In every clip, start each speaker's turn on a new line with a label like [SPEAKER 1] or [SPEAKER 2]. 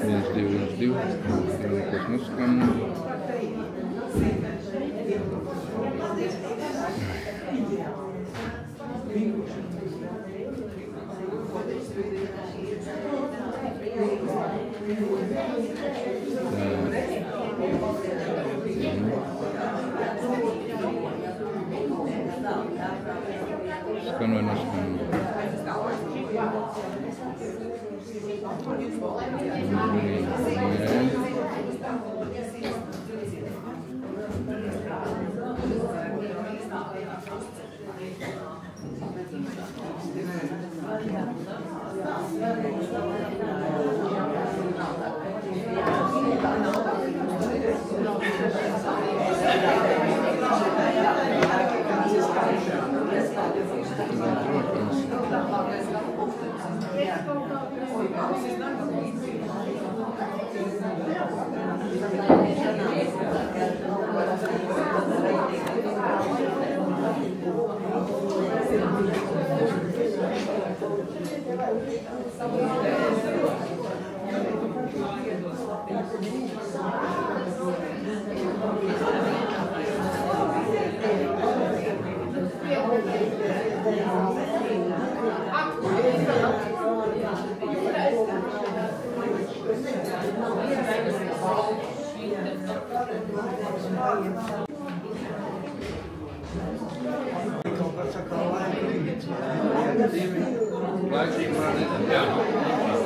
[SPEAKER 1] Kas neskan. Skan vai neskan?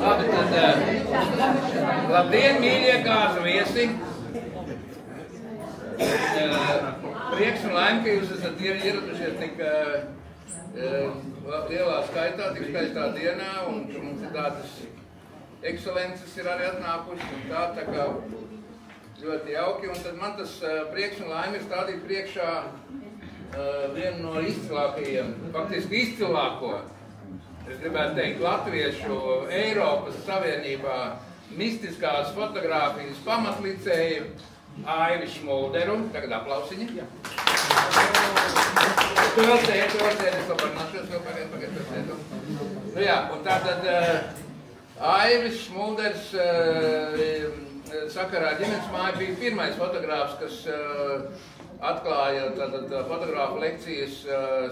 [SPEAKER 2] Labi, tad labdien, mīļie gāzu viesi! Prieks un laime, ka jūs esat ieradušies tik lielā skaitā, tik skaistā dienā, un ka mums ir tādas ekscelences ir arī atnākušas, un tā kā ļoti jauki. Un tad man tas prieks un laime ir stādīt priekšā vienu no izcilākajiem, faktiski izcilāko, es gribētu teikt, Latviešu Eiropas Savienībā mistiskās fotogrāfijas pamatlicēju Aivi Šmulderu. Tagad aplausiņi. Tu vēl sēdi, es labāk našos vēl pagaid. Nu jā, un tātad Aivis Šmulders sakarā ģimenes māja bija pirmais fotogrāfs, kas atklāja tātad fotogrāfu lekcijas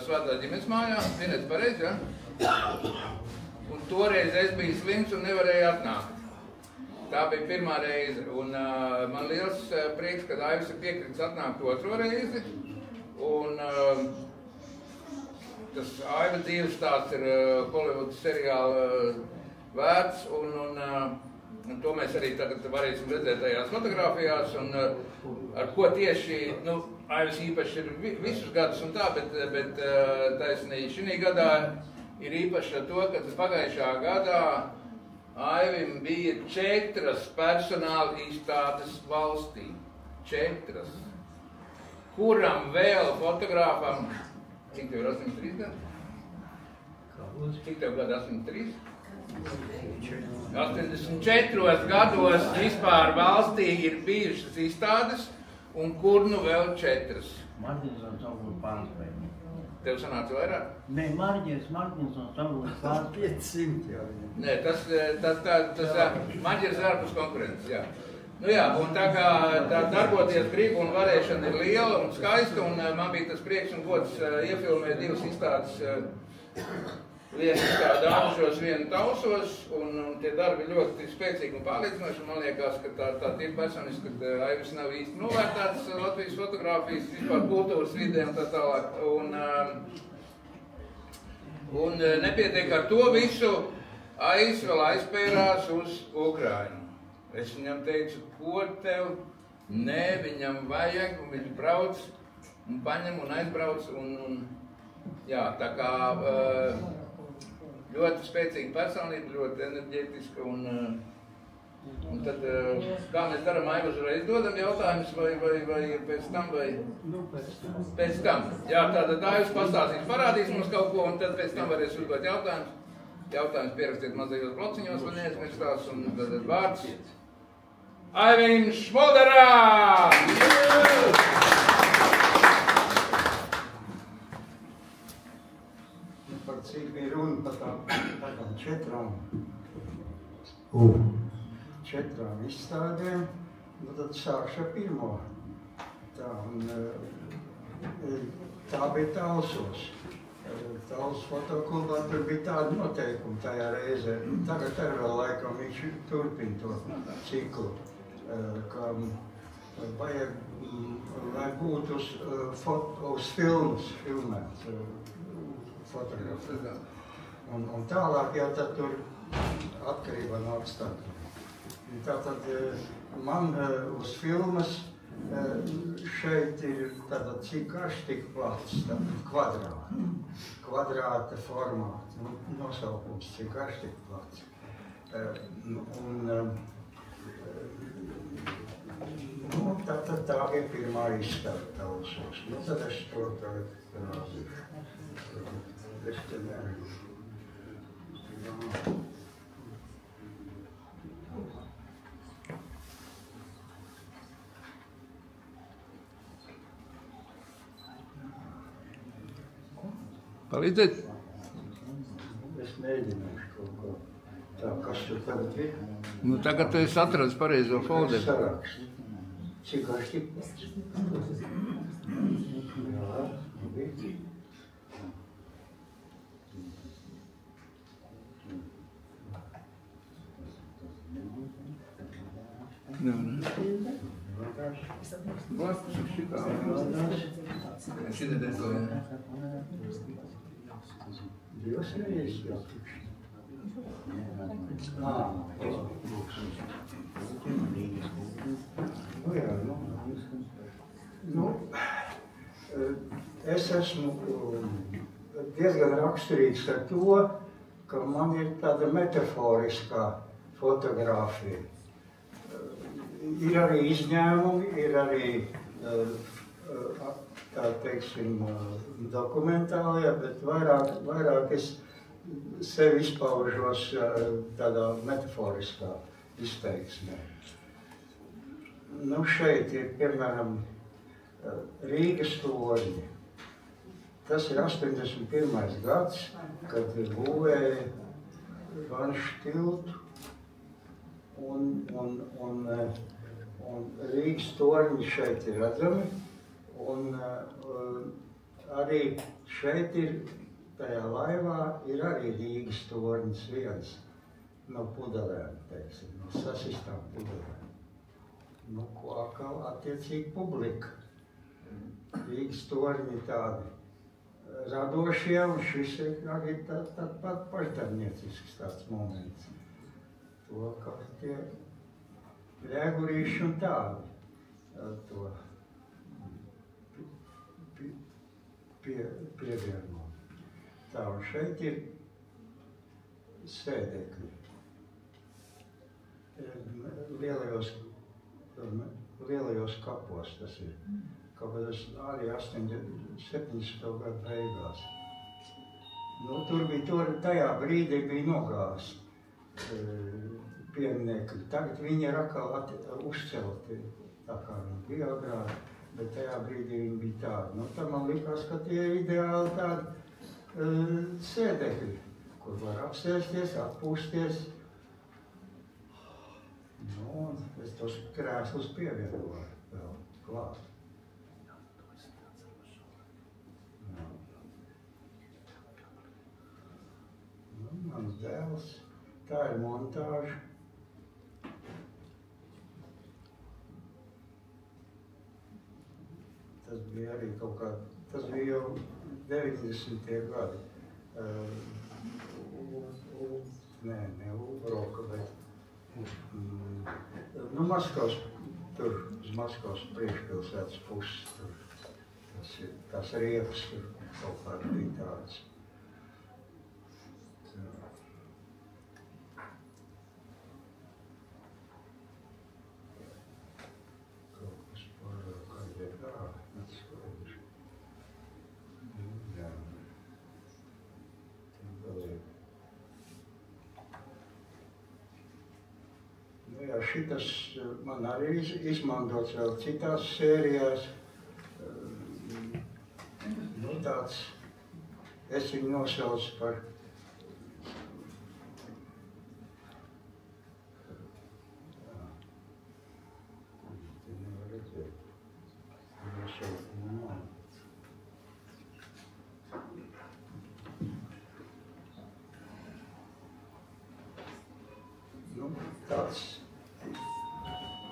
[SPEAKER 2] Svētā ģimenes mājā. Ziniet pareizi, ja? Un toreiz es biju slims un nevarēju atnākt. Tā bija pirmā reize. Un man liels prieks, ka Aivis ir piekritis atnākt otro reizi. Un tas Aiva dzīves stāsts ir Holivudas seriāla vērts. Un to mēs arī tagad varēsim redzēt tajās fotogrāfijās. Un ar ko tieši, nu, Aivis īpaši ir visus gadus un tā, bet taisnīgi šī gadā ir īpaši ar to, ka pagājušā gadā Aivim bija 4 personāla izstādes valstī. 4. Kuram vēl fotogrāfam, cik tev ir 83 gadi? Cik tev gadi 83? 84 gados vispār valstī ir bijušas izstādes, un kur nu vēl 4?
[SPEAKER 3] Marģinsons varbūt pārspēja.
[SPEAKER 2] Tev sanāca vairāk?
[SPEAKER 3] Nē, Marģinsons varbūt pārspēja. 500 jau.
[SPEAKER 2] Nē, tas Marģins ir ārpus konkurences, jā. Nu jā, un tā kā tā darboties gribu un varēšana ir liela un skaista, un man bija tas prieks un gods iefilmēt 2 izstādes. Viena izstāde Āmušos, viena Tausos, un tie darbi ļoti spēcīgi un pārliecinoši. Man liekas, ka tā ir personiski, ka Aivis nav īsti novērtēts Latvijas fotogrāfijas, vispār kultūras vidē un tā tālāk. Un nepietiek ar to visu, Aivis vēl aizpērās uz Ukrainu. Es viņam teicu, ko tev? Nē, viņam vajag, un viņš brauc, un paņem un aizbrauc, un jā, tā kā ļoti spēcīga personība, ļoti enerģētiska, un tad, kā mēs darām, Aivi uzreiz dodam jautājumus, vai pēc tam, vai?
[SPEAKER 3] Nu,
[SPEAKER 2] Pēc tam. Jā, tātad Aivis pastāstīs, parādīs mums kaut ko, un tad pēc tam varēs uzdot jautājumus. Jautājums pierakstiet mazajos blociņos, vai neaizmirstās, un tad vārds Aivim Šmulderam!
[SPEAKER 3] Par cik bija runa par tādām 4
[SPEAKER 4] 4 izstādēm, nu tad sākšu ar pirmo. Tā bija Talsos. Talsos fotoklubā tur bija tāda noteikuma tajā reizē. Tagad arī vēl laikam viņš turpina to ciklu, ka vajag, lai būtu uz filmēts fotografija. Un tālāk jau tad tur atkarībā no apstākļiem. Tātad man uz filmas šeit ir tātad cik garš, tik plats, kvadrāta formāts, nosaukums cik garš, tik plats. Tātad tā ir pirmā izstāde Talsos. Tad es to tagad rādīšu. Es te neredzu.
[SPEAKER 2] Palīdziet?
[SPEAKER 4] Es mēģināšu kaut ko. Tā, kas tur tagad ir?
[SPEAKER 2] Nu, tagad es atradu pareizo folderu.
[SPEAKER 4] Saraksts. Cik garš tik plats? Jā, labi. Divas reizes jātukšķi. Es esmu diezgan raksturīgs ar to, ka man ir tāda metaforiskā fotografija. Ir arī izņēmumi, ir arī, tā teiksim, dokumentālie, bet vairāk es sevi izpaužos tādā metaforiskā izteiksmē. Nu, šeit ir, piemēram, Rīgas torņi. Tas ir 81. gads, kad būvēja Vanšu tiltu. Un Rīgas torņi šeit ir redzami, un arī šeit ir, tajā laivā ir arī Rīgas torņis viens no pudelēm, teiksim, no sasistām pudelēm. Nu, ko atkal attiecīgi publika. Rīgas torņi tādi radošie, un šis ir arī tāpat pašdarbniecisks tāds moments. To, kā tie Ļēgurīši un tādi to pievieno. Tā, un šeit ir sēdekļi. Lielajos kapos tas ir. Kāpēc tas arī 70. gadu beigās. Nu, tur bija, tajā brīdī bija nogāsti pieminekļi. Tagad viņi ir atkal uzcelti, tā kā viņi bija agrāk, bet tajā brīdī viņi bija tādi. Nu, tad man likās, ka tie ir ideāli tādi sēdekļi, kur var apsēsties, atpūsties. Nu, es tos krēslus pievienoju vēl klāt. Nu, mans dēls, tā ir montāža. Tas bija arī kaut kā, tas bija jau 90. gadi. Ne Ulbroka, bet nu, Maskavas, tur uz Maskavas priekšpilsētas puses, tur tās riepas tur kaut kā bija tāds. Šitas man arī izmantots vēl citās sērijās. Nu, tāds, es viņu nosaucu par tāds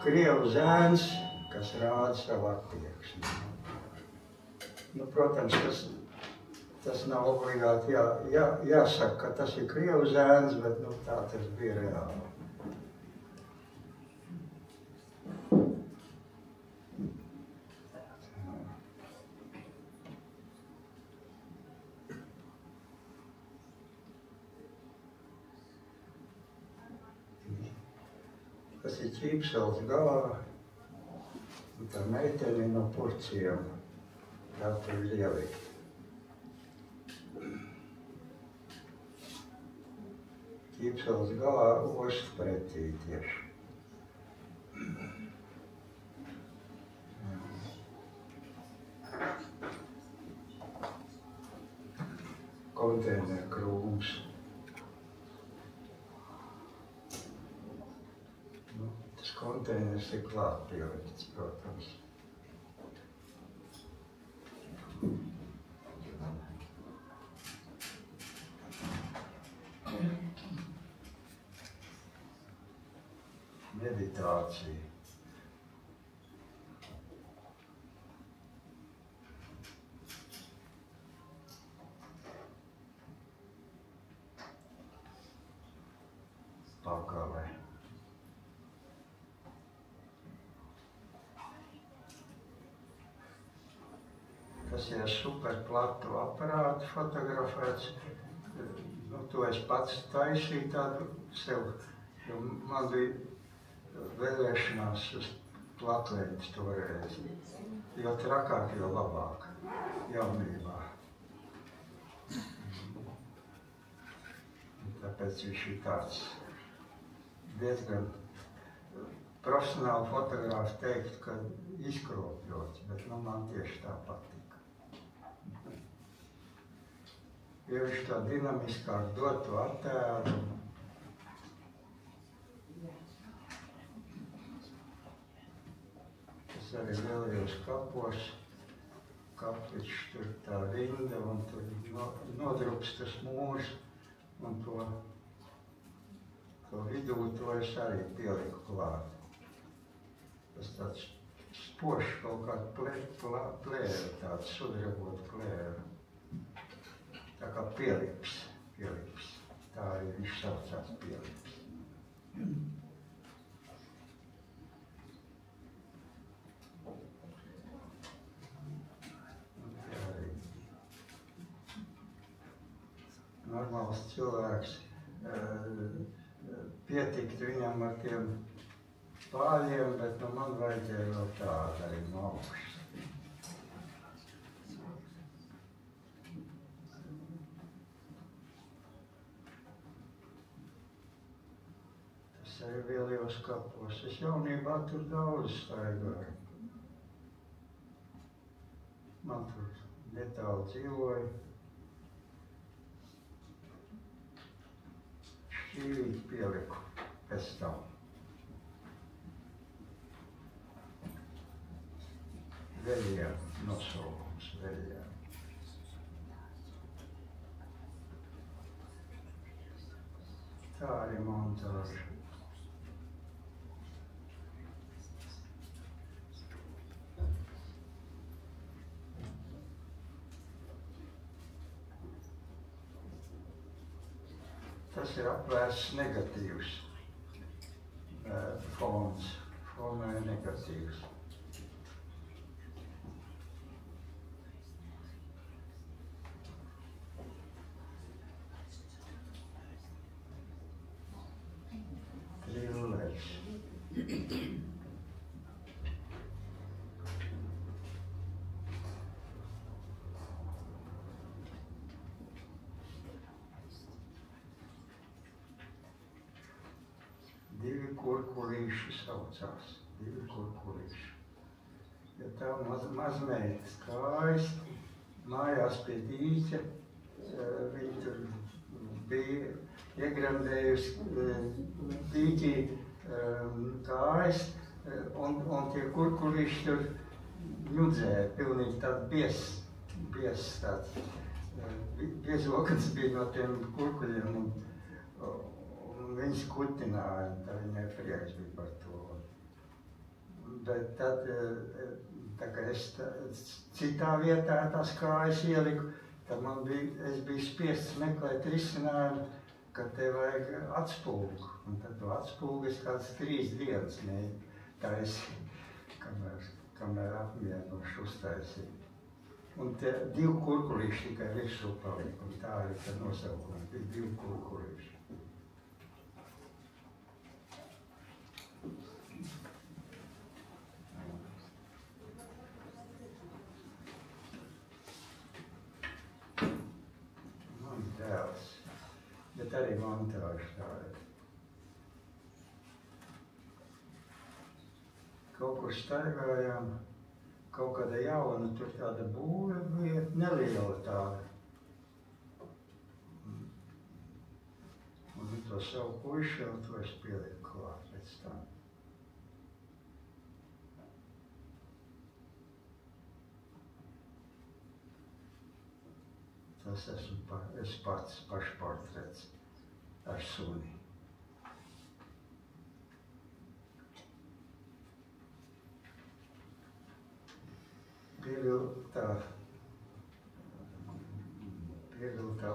[SPEAKER 4] krievu zēns, kas rāda savu attieksmi. Nu, protams, tas nav obligāti jāsaka, ka tas ir krievu zēns, bet nu, tā tas bija reāli. Tas ir Ķīpseles galā, un tā meitene no Purciem, tā tur ir ielikt. Ķīpseles galā ostu pretī tieši. Konteineru krūms. Tas konteiners ir klāt pielikts, protams. Meditācija. Pagalē. Tas ir super platu aparātu fotografēts. Nu, to es pats taisīju tādu sev, jo man bija vēlēšanās uz platlēņas toreiz. Jo trakāk, jo labāk jaunībā. Tāpēc viņš ir tāds diezgan profesionāli fotogrāfi teikt, ka izkropļots, bet nu, man tieši tā patika. Jo viņš tā dinamiskāk dod to attēlu. Tas arī Lielajos kapos, kapličs tur tā rinda un tur nodrupstas mūrs un to vidū to es arī pieliku klāt. Tas tāds spošs kaut kāda plēra, tāds sudrabot plēra. Tā kā pielips. Tā arī viņš saucās pielips. Normāls cilvēks pietikt viņam ar tiem pāļiem, bet nu, man vajadzēja vēl tādu arī no augšas. Tas arī Lielajos kapos. Es jaunībā tur daudz staigāju. Man tur netālu dzīvoja. Šķīvīt pieliku pēc tam. Veļā nosaukums, veļā. Tā arī montāža. Tas ir apvērsts negatīvs fons. Fonā ir negatīvs. Trillers. Divi kurkurīši saucās. Divi kurkurīši. Ja tā mazmeita skaisti, mājās pie dīķa, viņi tur bija iegremdējusi dīķī kājas, un tie kurkurīši tur ņudzēja, pilnīgi tāds biezs tāds. Biezokans bija no tiem kurkuļiem, un viņas kutināja, un tā viņa prieks bija par to. Bet tad, tā kā es citā vietā tās kājas ieliku, tad es biju spiests meklēt risinājumu, ka te vajag atspulgu. Un tad to atspulgu es kāds 3 dienas taisīju, kamēr apmierinoši uztaisīju. Un te 2 kurkulīši tikai virsū palika, un tā arī tā nosaukuma bija 2 kurkulīši. Man dēls, bet arī montāža tāda. Kaut kur staigājām, kaut kāda jauna, tur tāda būve bija, neliela tāda. Un to savu puiši jau to es pieliku klāt pēc tam. Tas esmu es pats pašportrets ar suni. Pieviltā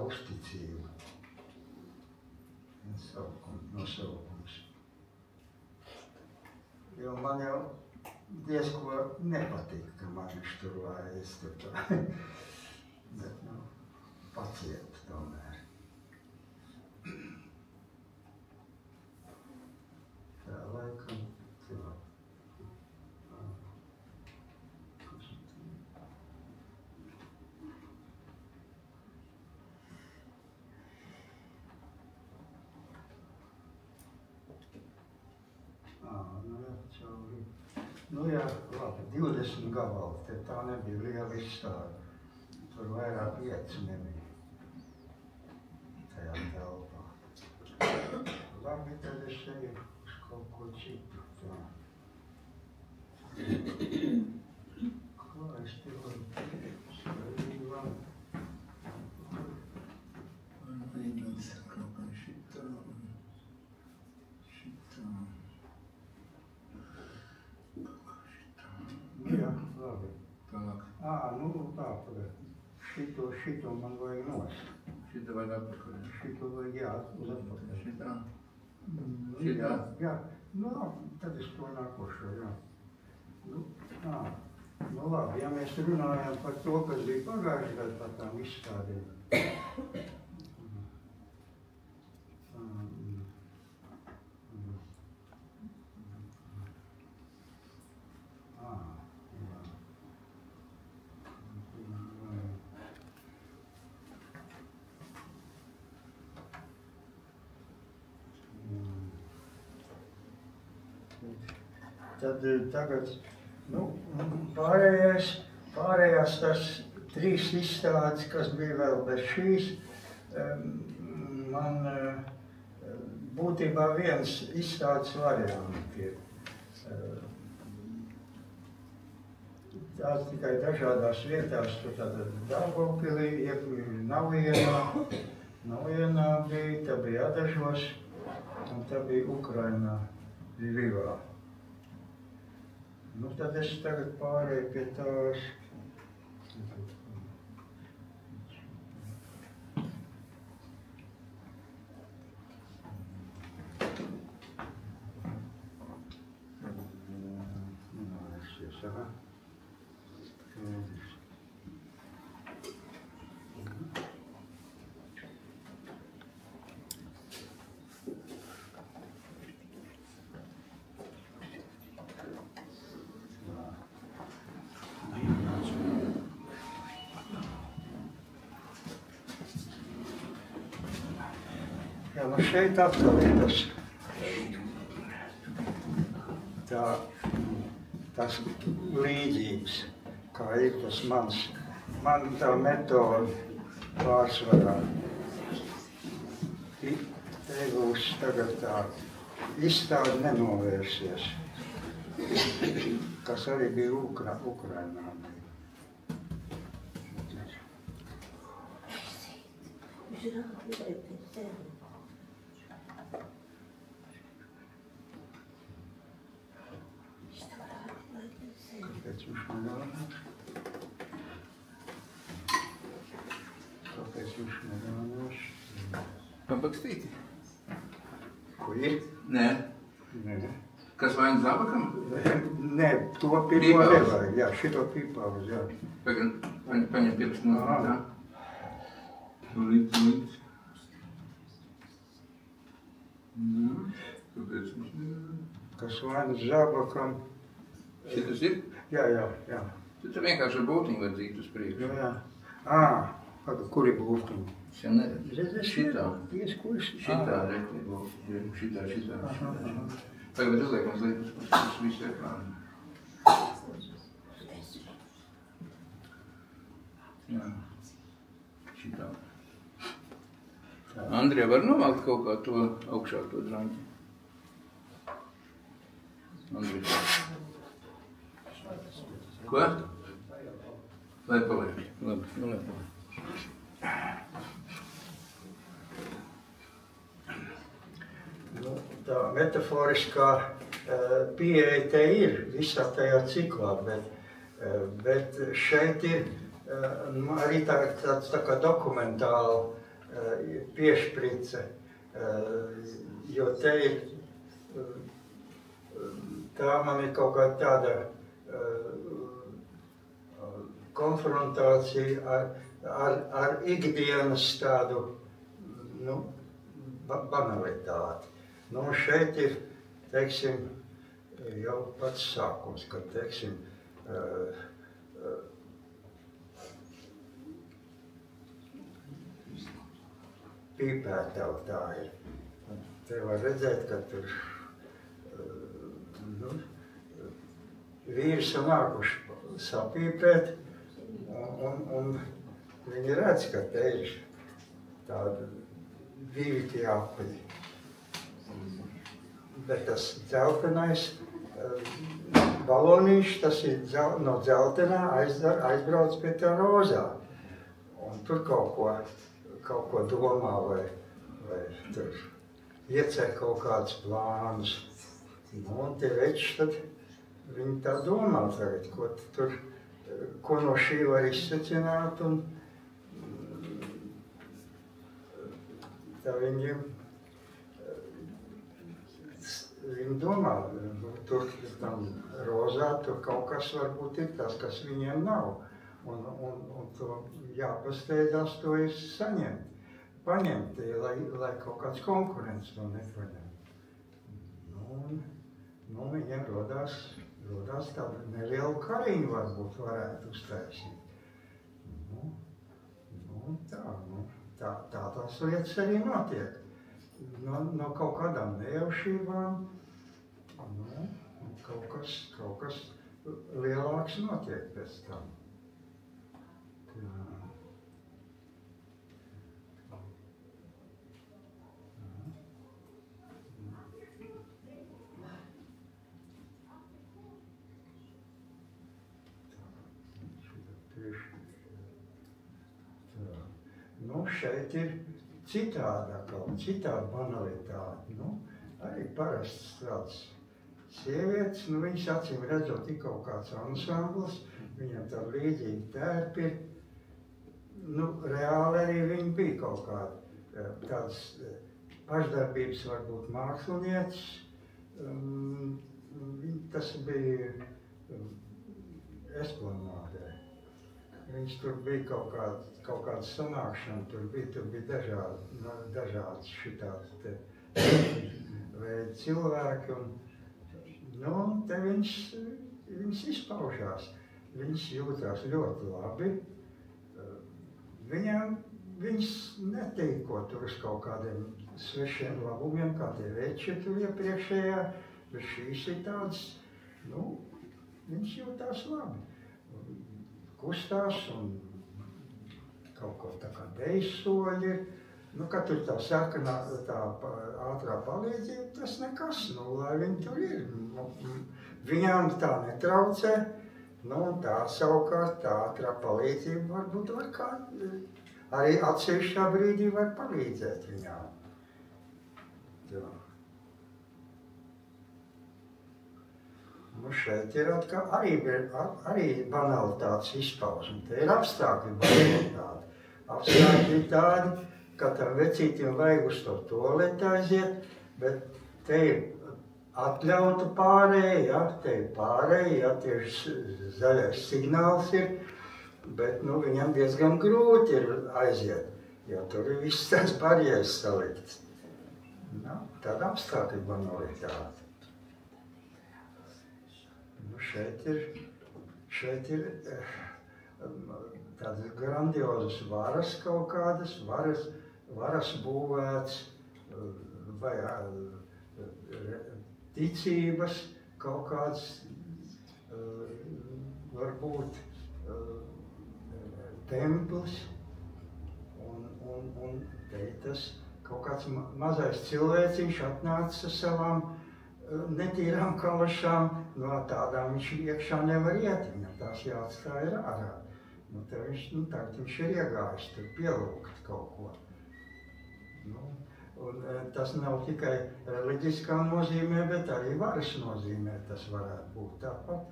[SPEAKER 4] uzticība. Nosaukums. Jo man jau diezko nepatika, ka man viņš tur vairs tur tā. Bet, paciet tomēr. Tā laikam cilvēku. Jā, labi, 20 gabali, te tā nebija liela izstāde. Tur vairāk vietas nebija tajā telpā. Labi, tad es eju uz kaut ko citu. Tā. Kā es te varu skrivāt?
[SPEAKER 2] Mēģinās kaut kā šitā.
[SPEAKER 4] Jā, labi.
[SPEAKER 2] Tālāk.
[SPEAKER 4] Šito man vajag nost.
[SPEAKER 2] Šitā vajag atpakaļ.
[SPEAKER 4] Šito vajag uz atpakaļ.
[SPEAKER 2] Šitā?
[SPEAKER 4] Šitā? Jā. Tad es to nākošo, jā. Labi, ja mēs runājam par to, kas bija pagājuši gadu par tām izstādēm. Tad tagad, pārējās tas 3 izstādes, kas bija vēl bez šīs, man būtībā viens izstādes variants ir. Tās tikai dažādās vietās, tur tātad Daugavpilī, Naujienā bija, tā bija Adažos, un tā bija Ukrainā, Ļivā. Tad es tagad pārēju pie tās. Jā, šeit atkal ir tas līdzības, kā ir tas man tā metode pārsvarā. Te būs tagad tā izstāde nenovērsies, kas arī bija Ukrainā. Kāpēc viņš negānās? Kāpēc viņš negānās?
[SPEAKER 2] Pabakstīti?
[SPEAKER 4] Ko ir?
[SPEAKER 2] Nē.
[SPEAKER 4] Nē.
[SPEAKER 2] Kas vainas zābakam?
[SPEAKER 4] Nē, to pirmo nevajag. Jā, šito pīpāvus, jā.
[SPEAKER 2] Pagad, paņem pirkstu no tā. Tūlīt. Kāpēc viņš negānās?
[SPEAKER 4] Kas vainas zābakam?
[SPEAKER 2] Šitas ir?
[SPEAKER 4] Jā.
[SPEAKER 2] Tu vienkārši ar būtiņu var dzīt uz priekšu.
[SPEAKER 4] Jā. Pagad, kur ir būtiņa?
[SPEAKER 2] Es jau neredzu. Šitā. Šitā, rekli būtiņa. Šitā. Tagad uzliekam uz līdz visu ekrānu. Jā. Šitā. Andrija, var novākt kaut kā to augšā to draņķi? Andrija. Ko? Lai paliek. Labi, lai paliek.
[SPEAKER 4] Tā metaforiskā pieeja te ir visā tajā ciklā, bet šeit ir arī tāds tā kā dokumentāla piešprice, jo te ir, tā man ir kaut kā tāda konfrontācija ar ikdienas tādu, banalitāti. Šeit ir, teiksim, jau pats sākums, kad, teiksim, pīpētavu tā ir. Te var redzēt, ka tur vīri sanākuši sapīpēt, un viņi redz, ka te ir tāda divi tie apaļi. Bet tas dzeltenais balonīšs, tas ir no dzeltenā aizbrauc pie tā rozā. Un tur kaut ko domā vai tur iecer kaut kādus plānus. Un tie veči tad viņi tā domā tagad, ko no šī var izsecināt. Un tā viņi domā, tur tam rozā, tur kaut kas varbūt ir tas, kas viņiem nav. Un to jāpasteidzās to ir paņemt, lai kaut kāds konkurents to nepaņem. Viņiem rodās tādu nelielu kariņu varbūt varētu uztaisīt. Tā tās lietas arī notiek. No kaut kādām nejaušībām, kaut kas lielāks notiek pēc tam. Šeit ir citāda banalitāte. Arī parasts tāds sievietes, viņas acīm redzot ir kaut kāds ansambls, viņam tā līdzīgi tērpi ir. Reāli arī viņi bija kaut kādi tādas pašdarbības varbūt mākslinieces. Tas bija Esplanādē. Viņš tur bija kaut kāda sanākšana, tur bija dažādas šitādas veidi cilvēki, un te viņas izpaužās. Viņas jūtās ļoti labi. Viņas netīko tur uz kaut kādiem svešiem labumiem, kā tie veči tur iepriekšējā, bet šīs ir tādas, viņas jūtās labi. Kustās un kaut ko tā kā deizsoļi ir. Kad tur tā sarkanā, tā ātrā palīdzība, tas nekas, lai viņi tur ir. Viņām tā netraucē, tā savukārt tā ātrā palīdzība varbūt var arī atsevišķā brīdī var palīdzēt viņām. Nu, šeit ir arī banalitātes izpausme. Te ir apstākļi banalitāte. Apstākļi ir tādi, ka tam vecītim vajag uz to tualeti aiziet, bet te ir atļauta pārēja, ja, te ir pārēja, ja, tieši zaļais signāls ir, bet, nu, viņam diezgan grūti ir aiziet, jo tur ir viss tās barjeras salikts. Nu, tāda apstākļa banalitāte. Nu, šeit ir tādas grandiozas varas kaut kādas, varas būvēts, vai ticības kaut kāds, varbūt templis, un te tas kaut kāds mazais cilvēciņš atnāca ar savām netīrām kalašām, no tādām viņš iekšā nevar iet, viņam tās jāatstāja ārā. Nu, tagad viņš ir iegājis, tur pielūgt kaut ko. Nu, un tas nav tikai reliģiskā nozīmē, bet arī varas nozīmē tas varētu būt tāpat.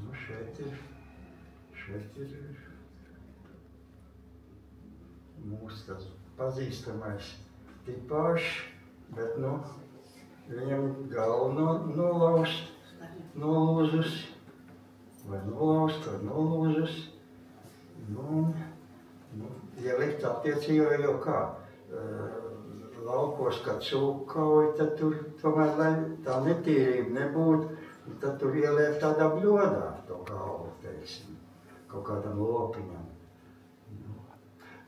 [SPEAKER 4] Nu, šeit ir mūsu tas pazīstamais tipāšs, bet, nu, viņam galva nolūzus, vai nolūzus, nu, ielikt attiecībā jau kā laukos, kad cūkauj, tad tur tomēr, lai tā netīrība nebūtu, tad tur ieliek tādā bļodā to galvu, teiksim, kaut kādam lopiņam.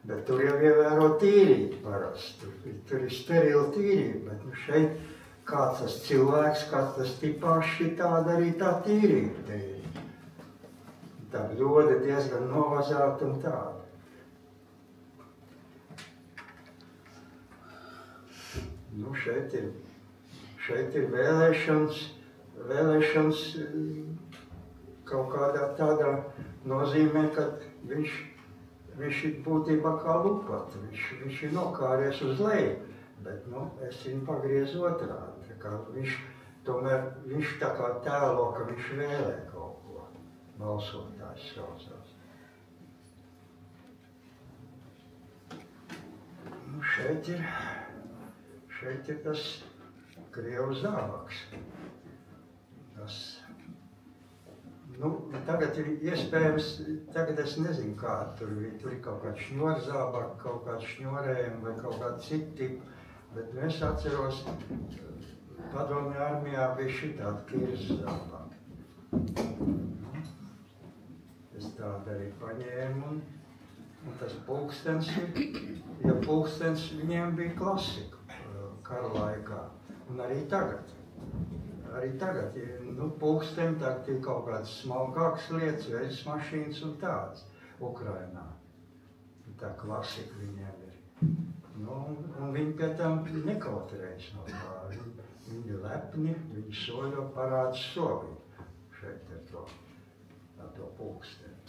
[SPEAKER 4] Bet tur jau ievēro tīrību parasti, tur ir sterila tīrība, bet nu šeit kāds tas cilvēks, kāds tas tipāšs ir tāda arī tā tīrība te ir. Tā bļoda diezgan novazāta un tāda. Nu šeit ir vēlēšanas kaut kādā tādā nozīmē, ka viņš ir būtībā kā lupata, viņš ir nokāries uz leju, bet, nu, es viņu pagriezu otrādi. Viņš tā kā tēlo, ka viņš vēlē kaut ko, balsotājs saucās. Nu, šeit ir tas krievu zābaks. Nu, tagad ir iespējams, tagad es nezinu kāda tur ir kaut kāda šņorzābaka, kaut kāda šņorējuma vai kaut kāda cita tipa, bet es atceros, padomju armijā bija šitāda kirs zābaka. Es tādu arī paņēmu un tas pulkstens ir, ja pulkstens viņiem bija klasika kara laikā un arī tagad. Arī tagad ir, nu, pulksteni, tagad ir kaut kādas smalkākas lietas, veļas mašīnas un tādas Ukrainā. Tā klasika viņiem ir. Nu, un viņi pie tam nekautrējas no tā. Viņi ir lepni, viņi soļo parāda solīt šeit ar to pulksteni.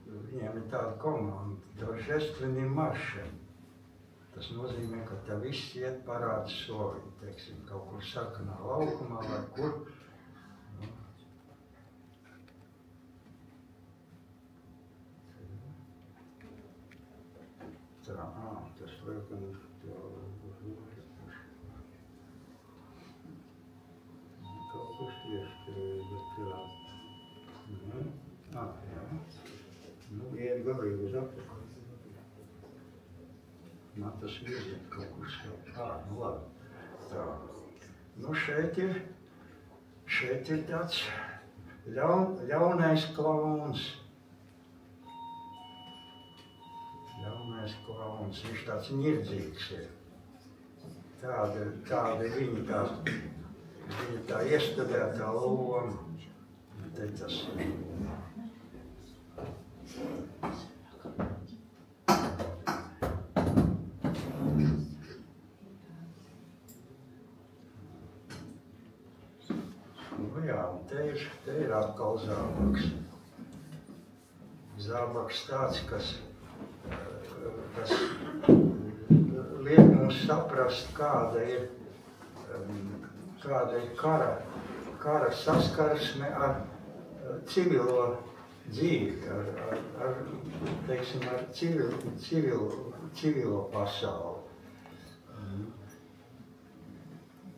[SPEAKER 4] Viņiem ir tāda komanda, Dožestvenim maršem. Tas nozīmē, ka te viss iet parāda solīt, teiksim, kaut kur sarkanā laukumā vai kur. Nu. Tā, tas liekam kaut kas ieskrēja, bet jā. Nu, iet galīgi uz apakaļ. Man tas virziet kaut kur skāt. Nu labi. Tā. Nu šeit ir tāds ļaunais klauns. Ļaunais klauns. Viņš tāds nirdzīgs ir. Tāda viņa tā iestudētā loma. Te tas ir. Nu jā, un te ir atkal zābaks. Zābaks tāds, kas liek saprast, kāda ir kara saskarsme ar civilo dzīvi, teiksim, ar civilo pasauli.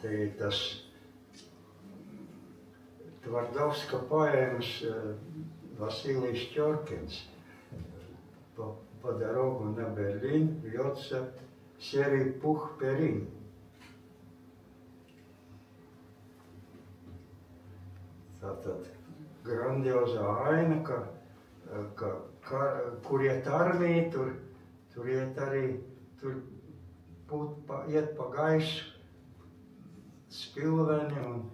[SPEAKER 4] Te ir tas Tvardovska poēmas Vasilijs Ķorkins по дорогу на Берлин вьется серый пух перин. Tātad grandiozā aina, kur iet armija, tur iet arī, tur iet pa gaisu spilveni un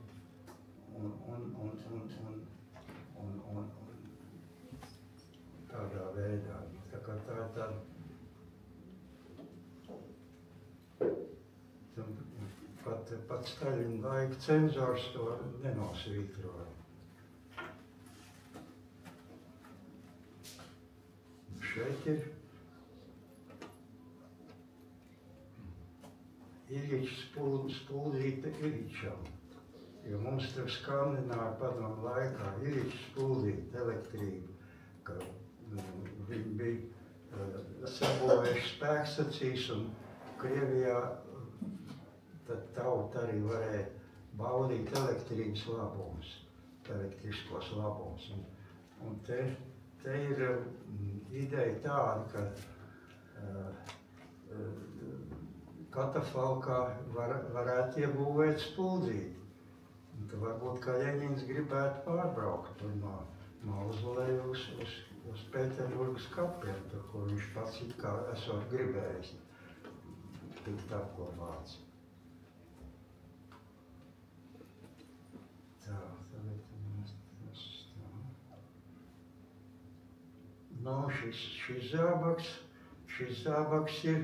[SPEAKER 4] tādā veidā. Tā kā tā ir tāda pat Staļina laika cenzors to nenosvītroja. Šeit ir Iličs spuldīta Iličam, jo mums tur Skandināvi padomu laikā Iličs spuldīta elektrību, ka viņi bija sabūvējuši spēkstacijas un Krievijā tad tauta arī varēja baudīt elektrības labumus, elektriskos labumus. Un te ir ideja tāda, ka katafalkā varētu iebūvēt spuldzīti. Varbūt kā Ļeņins gribētu pārbraukt tur no Mauzolēju uz Pēterburgas kapiem, tur, ko viņš pats it kā esot gribējis tikt apglabāts. Tā, tagad mēs tā. No, šis zābaks ir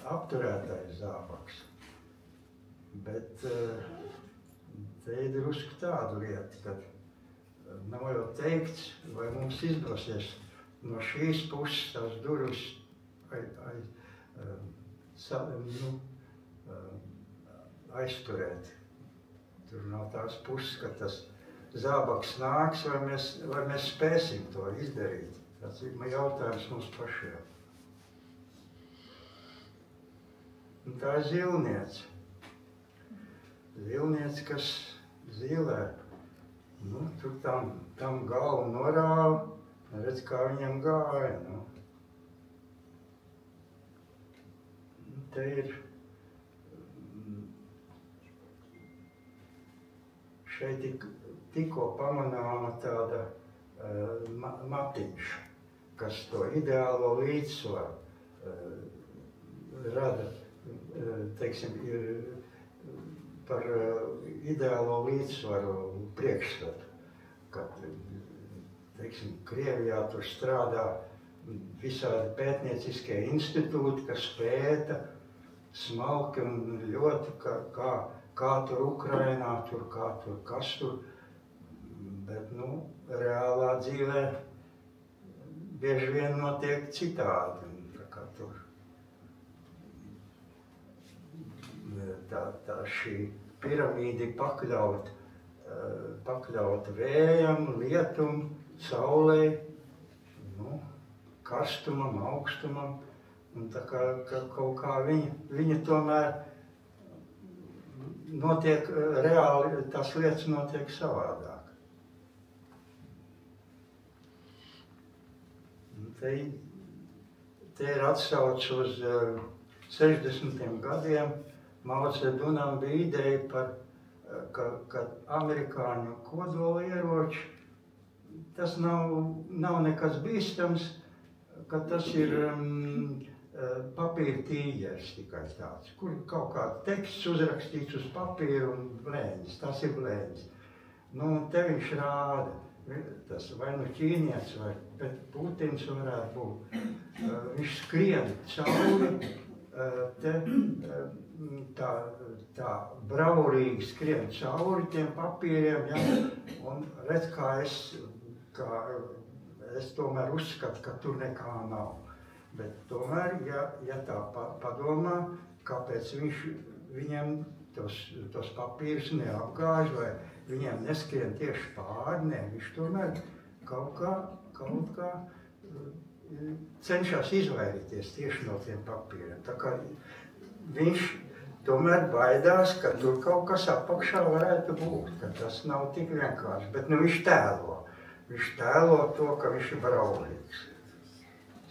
[SPEAKER 4] apturētais zābaks, bet te ir drusku tādu lietu, ka nav jau teikts, vai mums izdosies no šīs puses tās durvis aizturēt. Tur nav tās puses, ka tas zābaks nāks, vai mēs spēsim to izdarīt. Tas ir jautājums mums pašiem. Un tā ir zilniece. Zilniece, kas zilē. Nu, tur tam galvu norāva, redz, kā viņam gāja. Nu. Te ir šeit tikko pamanāma tāda matiņš, kas to ideālo līdzsvaru rada, teiksim, par ideālo līdzsvaru priekšstatu, kad, teiksim, Krievijā tur strādā visādi pētnieciskie institūti, kas pēta smalki un ļoti, kā tur Ukrainā, kas tur, bet, nu, reālā dzīvē bieži vien notiek citādi, tā kā tur. Tā šī piramīda pakļauta vējam, lietum, saulei, nu, karstumam, augstumam, un tā kā kaut kā viņa tomēr notiek reāli, tās lietas notiek savādāk. Te ir atsauce uz 60. gadiem. Mao Dzedunam bija ideja par, ka amerikāņu kodola ieroči, tas nav nekas bīstams, ka tas ir papīra tīģeris tikai tāds, kur kaut kāds teksts uzrakstīts uz papīra un blēņas, tas ir blēņas. Nu, te viņš rāda, tas vai nu ķīnietis vai Putins varētu būt, viņš skrien cauri, tā bravurīgi skrien cauri tiem papīriem, ja, un redz, kā es tomēr uzskatu, ka tur nekā nav. Bet tomēr, ja tā padomā, kāpēc viņam tos papīrus neapgāž vai viņiem neskrien tieši pāri, ne, viņš tomēr kaut kā cenšas izvairīties tieši no tiem papīriem. Tā kā viņš tomēr baidās, ka tur kaut kas apakšā varētu būt, ka tas nav tik vienkārši, bet viņš tēlo. Viņš tēlo to, ka viņš ir braulīgs,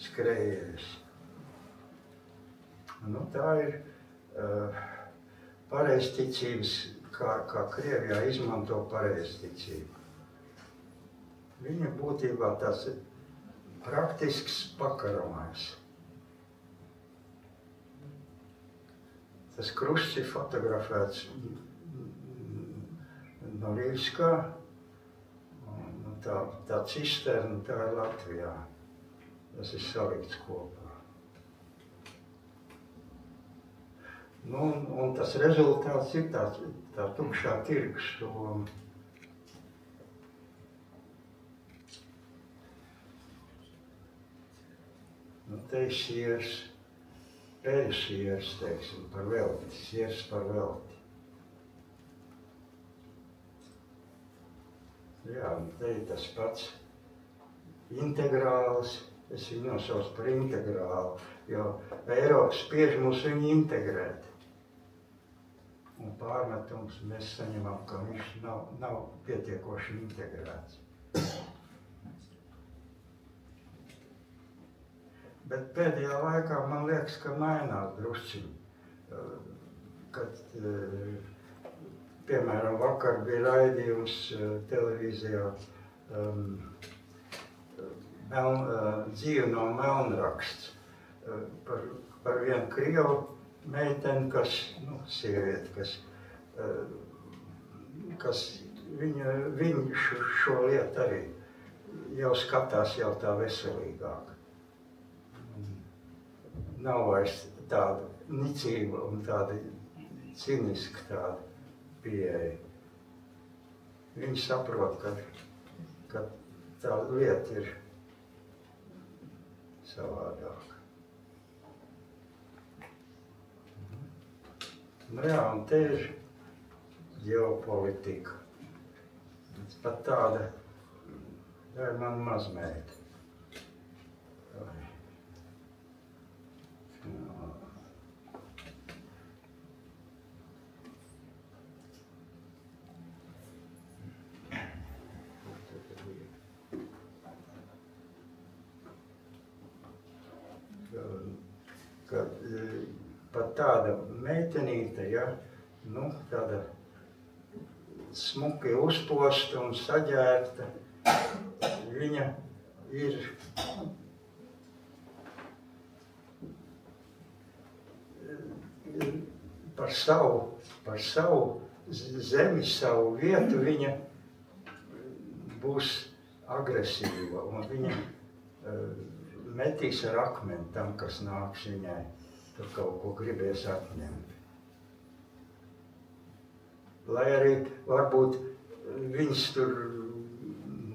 [SPEAKER 4] skrējējis. Nu, tā ir pareizticības, kā Krievijā izmanto pareizticību. Viņa būtībā tas ir praktisks pakarojums. Tas krusts ir fotografēts Norilskā. Tā cisterna, tā ir Latvijā. Tas ir salikts kopā. Nu, un tas rezultāts ir tā tukšā tirgus soma. Nu, te ir siers, peļu siers, teiksim, par velti, siers par velti. Jā, te ir tas pats integrāls, es viņu nosaucu par integrālu, jo Eiropa spiež mūs viņu integrēt. Un pārmetums mēs saņemam, ka viņš nav pietiekoši integrēts. Bet pēdējā laikā man liekas, ka mainās drusciņi, kad piemēram, vakar bija raidījums televīzijā Dzīve no melnraksts par vienu krievu meiteni, sievieti, kas viņa šo lietu arī jau skatās jau tā veselīgāk. Nav vairs tāda nicība un tāda ciniska tāda pieeja. Viņi saprot, ka tā lieta ir savādāka. Nu jā, un te ir ģeopolitika. Pat tāda, tā ir mana mazmeita. Pat tāda meitenīte, ja, nu, tāda smuki uzposta un saģērbta, viņa ir par savu zemi, savu vietu, viņa būs agresīva un viņa metīs ar akmeni tam, kas nāks viņai. Tur kaut ko gribēs atņemt. Lai arī varbūt viņas tur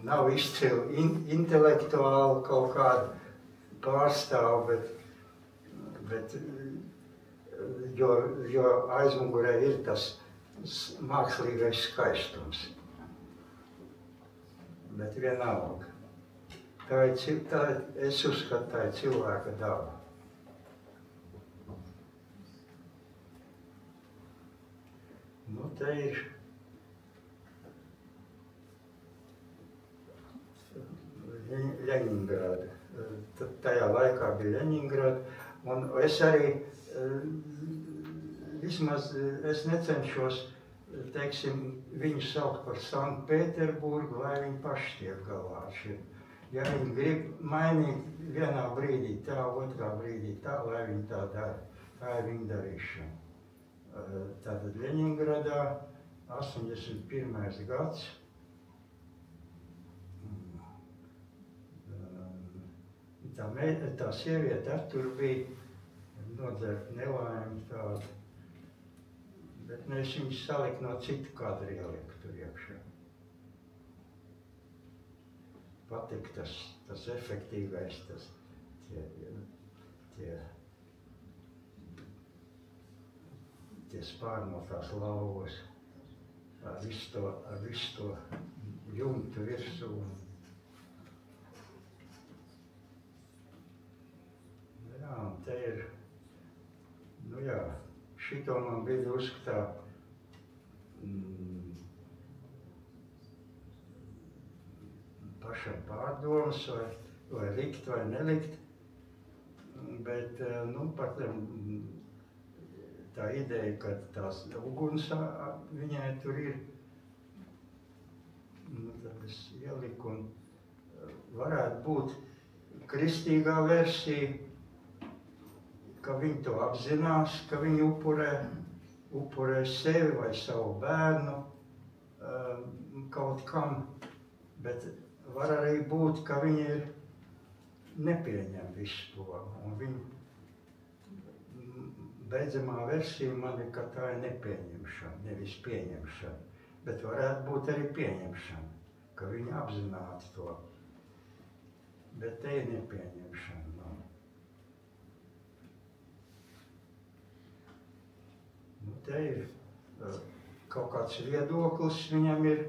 [SPEAKER 4] nav izcili intelektuāli kaut kādu pārstāvu, bet jo aizmugurē ir tas mākslīgais skaistums. Bet vienalga. Es uzskatu, tā ir cilvēka daba. Nu, te ir Ļeņingrada. Tajā laikā bija Ļeņingrada, un es arī, vismaz es necenšos, teiksim, viņu saukt par Sanktpēterburgu, lai viņi paši tiek galā ar šiem. Ja viņi grib mainīt vienā brīdī tā, otrā brīdī tā, lai viņi tā dara. Tā ir viņa darīšana. Tātad Ļeņingradā 81. gads. Tā sieviete ar tur bija nodzerta nelaime tāda, bet mēs viņus salikt no citu kadru ieliku tur iekšā. Patika tas efektīvais, tie spārnotās lauvas ar visu to jumtu virsū. Jā, un te ir, nu jā, šito man bija drusku tā pašam pārdomas, vai likt vai nelikt, bet, nu, pat tā ideja, ka tās uguns viņai tur ir, nu, tad es ieliku, un varētu būt kristīgā versija, ka viņi to apzinās, ka viņi upurē sevi vai savu bērnu kaut kam, bet var arī būt, ka viņi nepieņem visu to. Un viņi beidzamā versija man ir, ka tā ir nepieņemšana, nevis pieņemšana, bet varētu būt arī pieņemšana, ka viņi apzināti to. Bet te ir nepieņemšana. Nu, te ir kaut kāds viedoklis, viņam ir,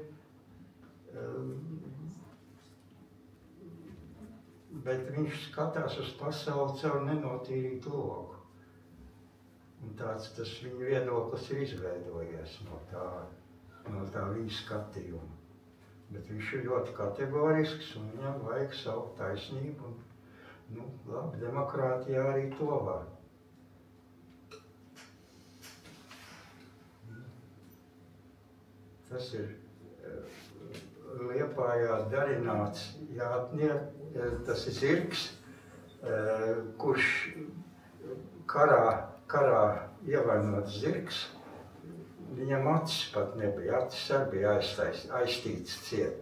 [SPEAKER 4] bet viņš skatās uz pasauli caur nenotīrītu logu. Un tāds tas viņa viedoklis ir izveidojies no tā viņa skatījuma. Bet viņš ir ļoti kategorisks un viņam vajag savu taisnību. Un, nu, labi, demokrātijā arī to var. Tas ir Liepājā darināts jātnieks, tas ir zirgs, kurš karā ievainots zirgs. Viņam acis pat nebija, acis arī bija aiztīts ciet.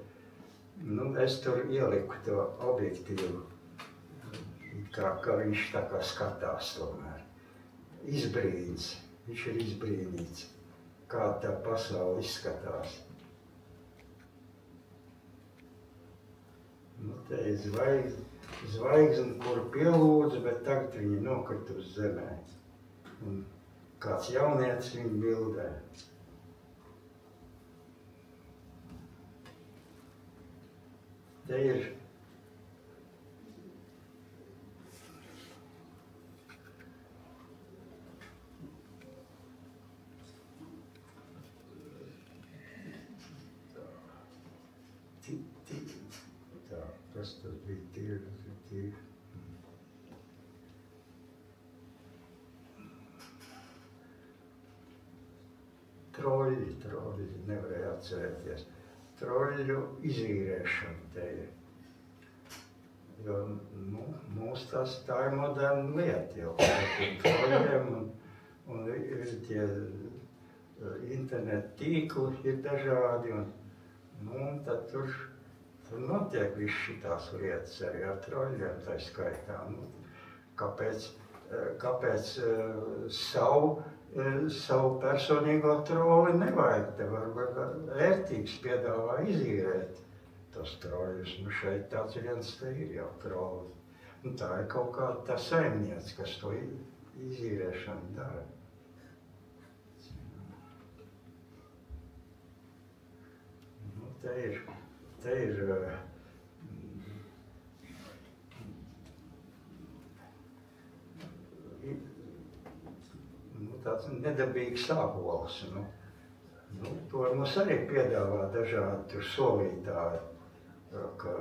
[SPEAKER 4] Nu, es tur ieliku to objektīvu, ka viņš tā kā skatās tomēr. Izbrīns, viņš ir izbrīnīts, kā tā pasaule izskatās. Nu, te ir zvaigzne, kuru pielūdzu, bet tagad viņi nokrita uz zemē. Un kāds jaunietis viņu bildē. Te ir tas bija tīri. Troļļi, nevarēja atcerēties. Troļļu izīrēšana te ir. Jo, nu, mums tā ir moderna lieta jau. Troļļiem un tie internet tīkli ir dažādi un tad tur notiek viss šitās lietas arī ar troļļiem tā skaitā. Nu, kāpēc savu personīgo troli nevajag? Te var ērtīgs piedāvā izīrēt tos troļļus. Nu, šeit tāds viens te ir jau trolis. Nu, tā ir kaut kāda tā saimniece, kas to izīrēšanu dara. Nu, te ir tāds nedabīgs ābols. Nu, to mums arī piedāvā dažādi tur solītāji, ka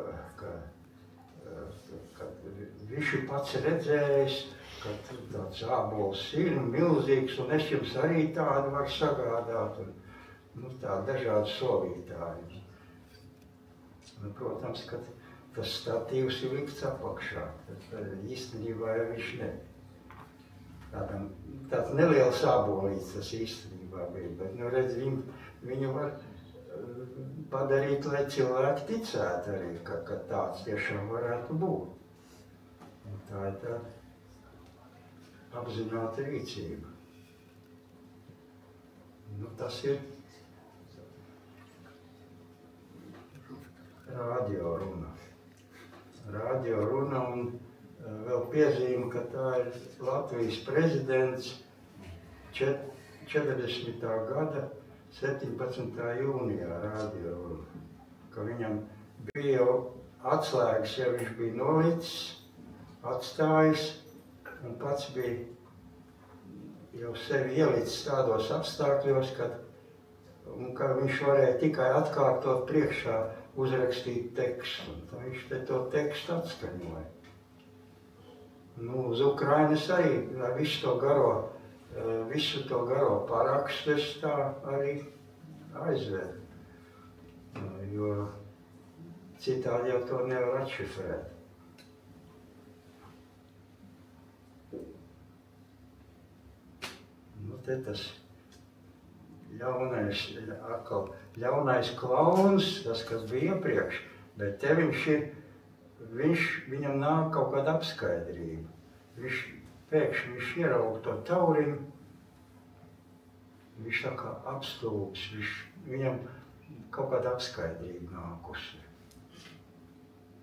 [SPEAKER 4] viņš ir pats redzējis, ka tāds ābols ir milzīgs un es jums arī tādu var sagādāt. Un, nu, tā dažādi solītāji. Un, protams, ka tas statīvs ir likts apakšā. Īstenībā viņš ne. Tāds neliels ābolīts tas īstenībā bija, bet, nu, redz, viņu var padarīt, lai cilvēki ticētu arī, ka tāds tiešām varētu būt. Un tā ir tā apzināta rīcība. Nu, tas ir radio runa un vēl piezīme, ka tā ir Latvijas prezidents 40. gada 17. jūnijā radio, ka viņam bija jau atslēgas, ja viņš bija nolicis, atstājis, un pats bija jau sevi ielicis tādos apstākļos, ka viņš varēja tikai atkārtot priekšā uzrakstīt tekstu, un viņš te to tekstu atskaņoja. Nu, uz Ukrainas arī visu to garo parakstu es tā arī aizvedu, jo citādi jau to nevar atšifrēt. Nu, te tas ļaunais klauns, tas, kas bija iepriekš, bet te viņam nāk kaut kāda apskaidrība. Pēkšņi viņš ieraug to tauriņu, viņš tā kā apstulbs, viņam kaut kāda apskaidrība nākusi.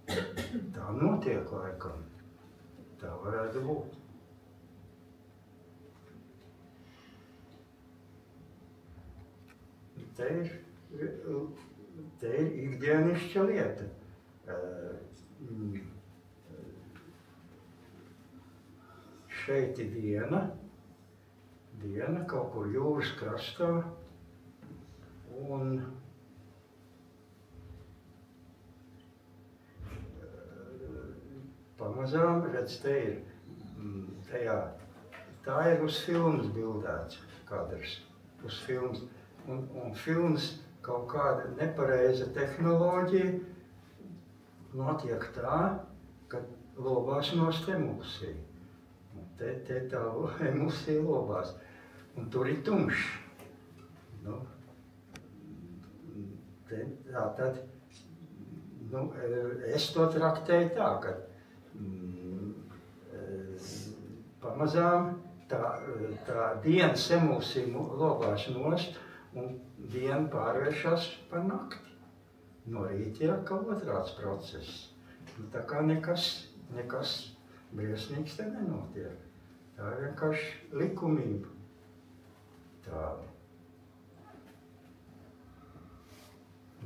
[SPEAKER 4] Tā notiek laikam, tā varētu būt. Te ir ikdienišķa lieta. Šeit ir diena kaut kur jūras krastā, un pamazām, redz, te ir, tā ir uz filmas bildēts kadrs, uz filmas. Un filmas kaut kāda nepareiza tehnoloģija notiek tā, ka lobās nost emulsija. Te tā emulsija lobās, un tur ir tumšs. Nu, tātad, es to traktēju tā, ka pamazām tā dienas emulsija lobās nost, un diena pārvēršas par nakti. No rīta ir atkal otrāds process. Tā kā nekas briesmīgs te nenotiek. Tā ir vienkārši likumība.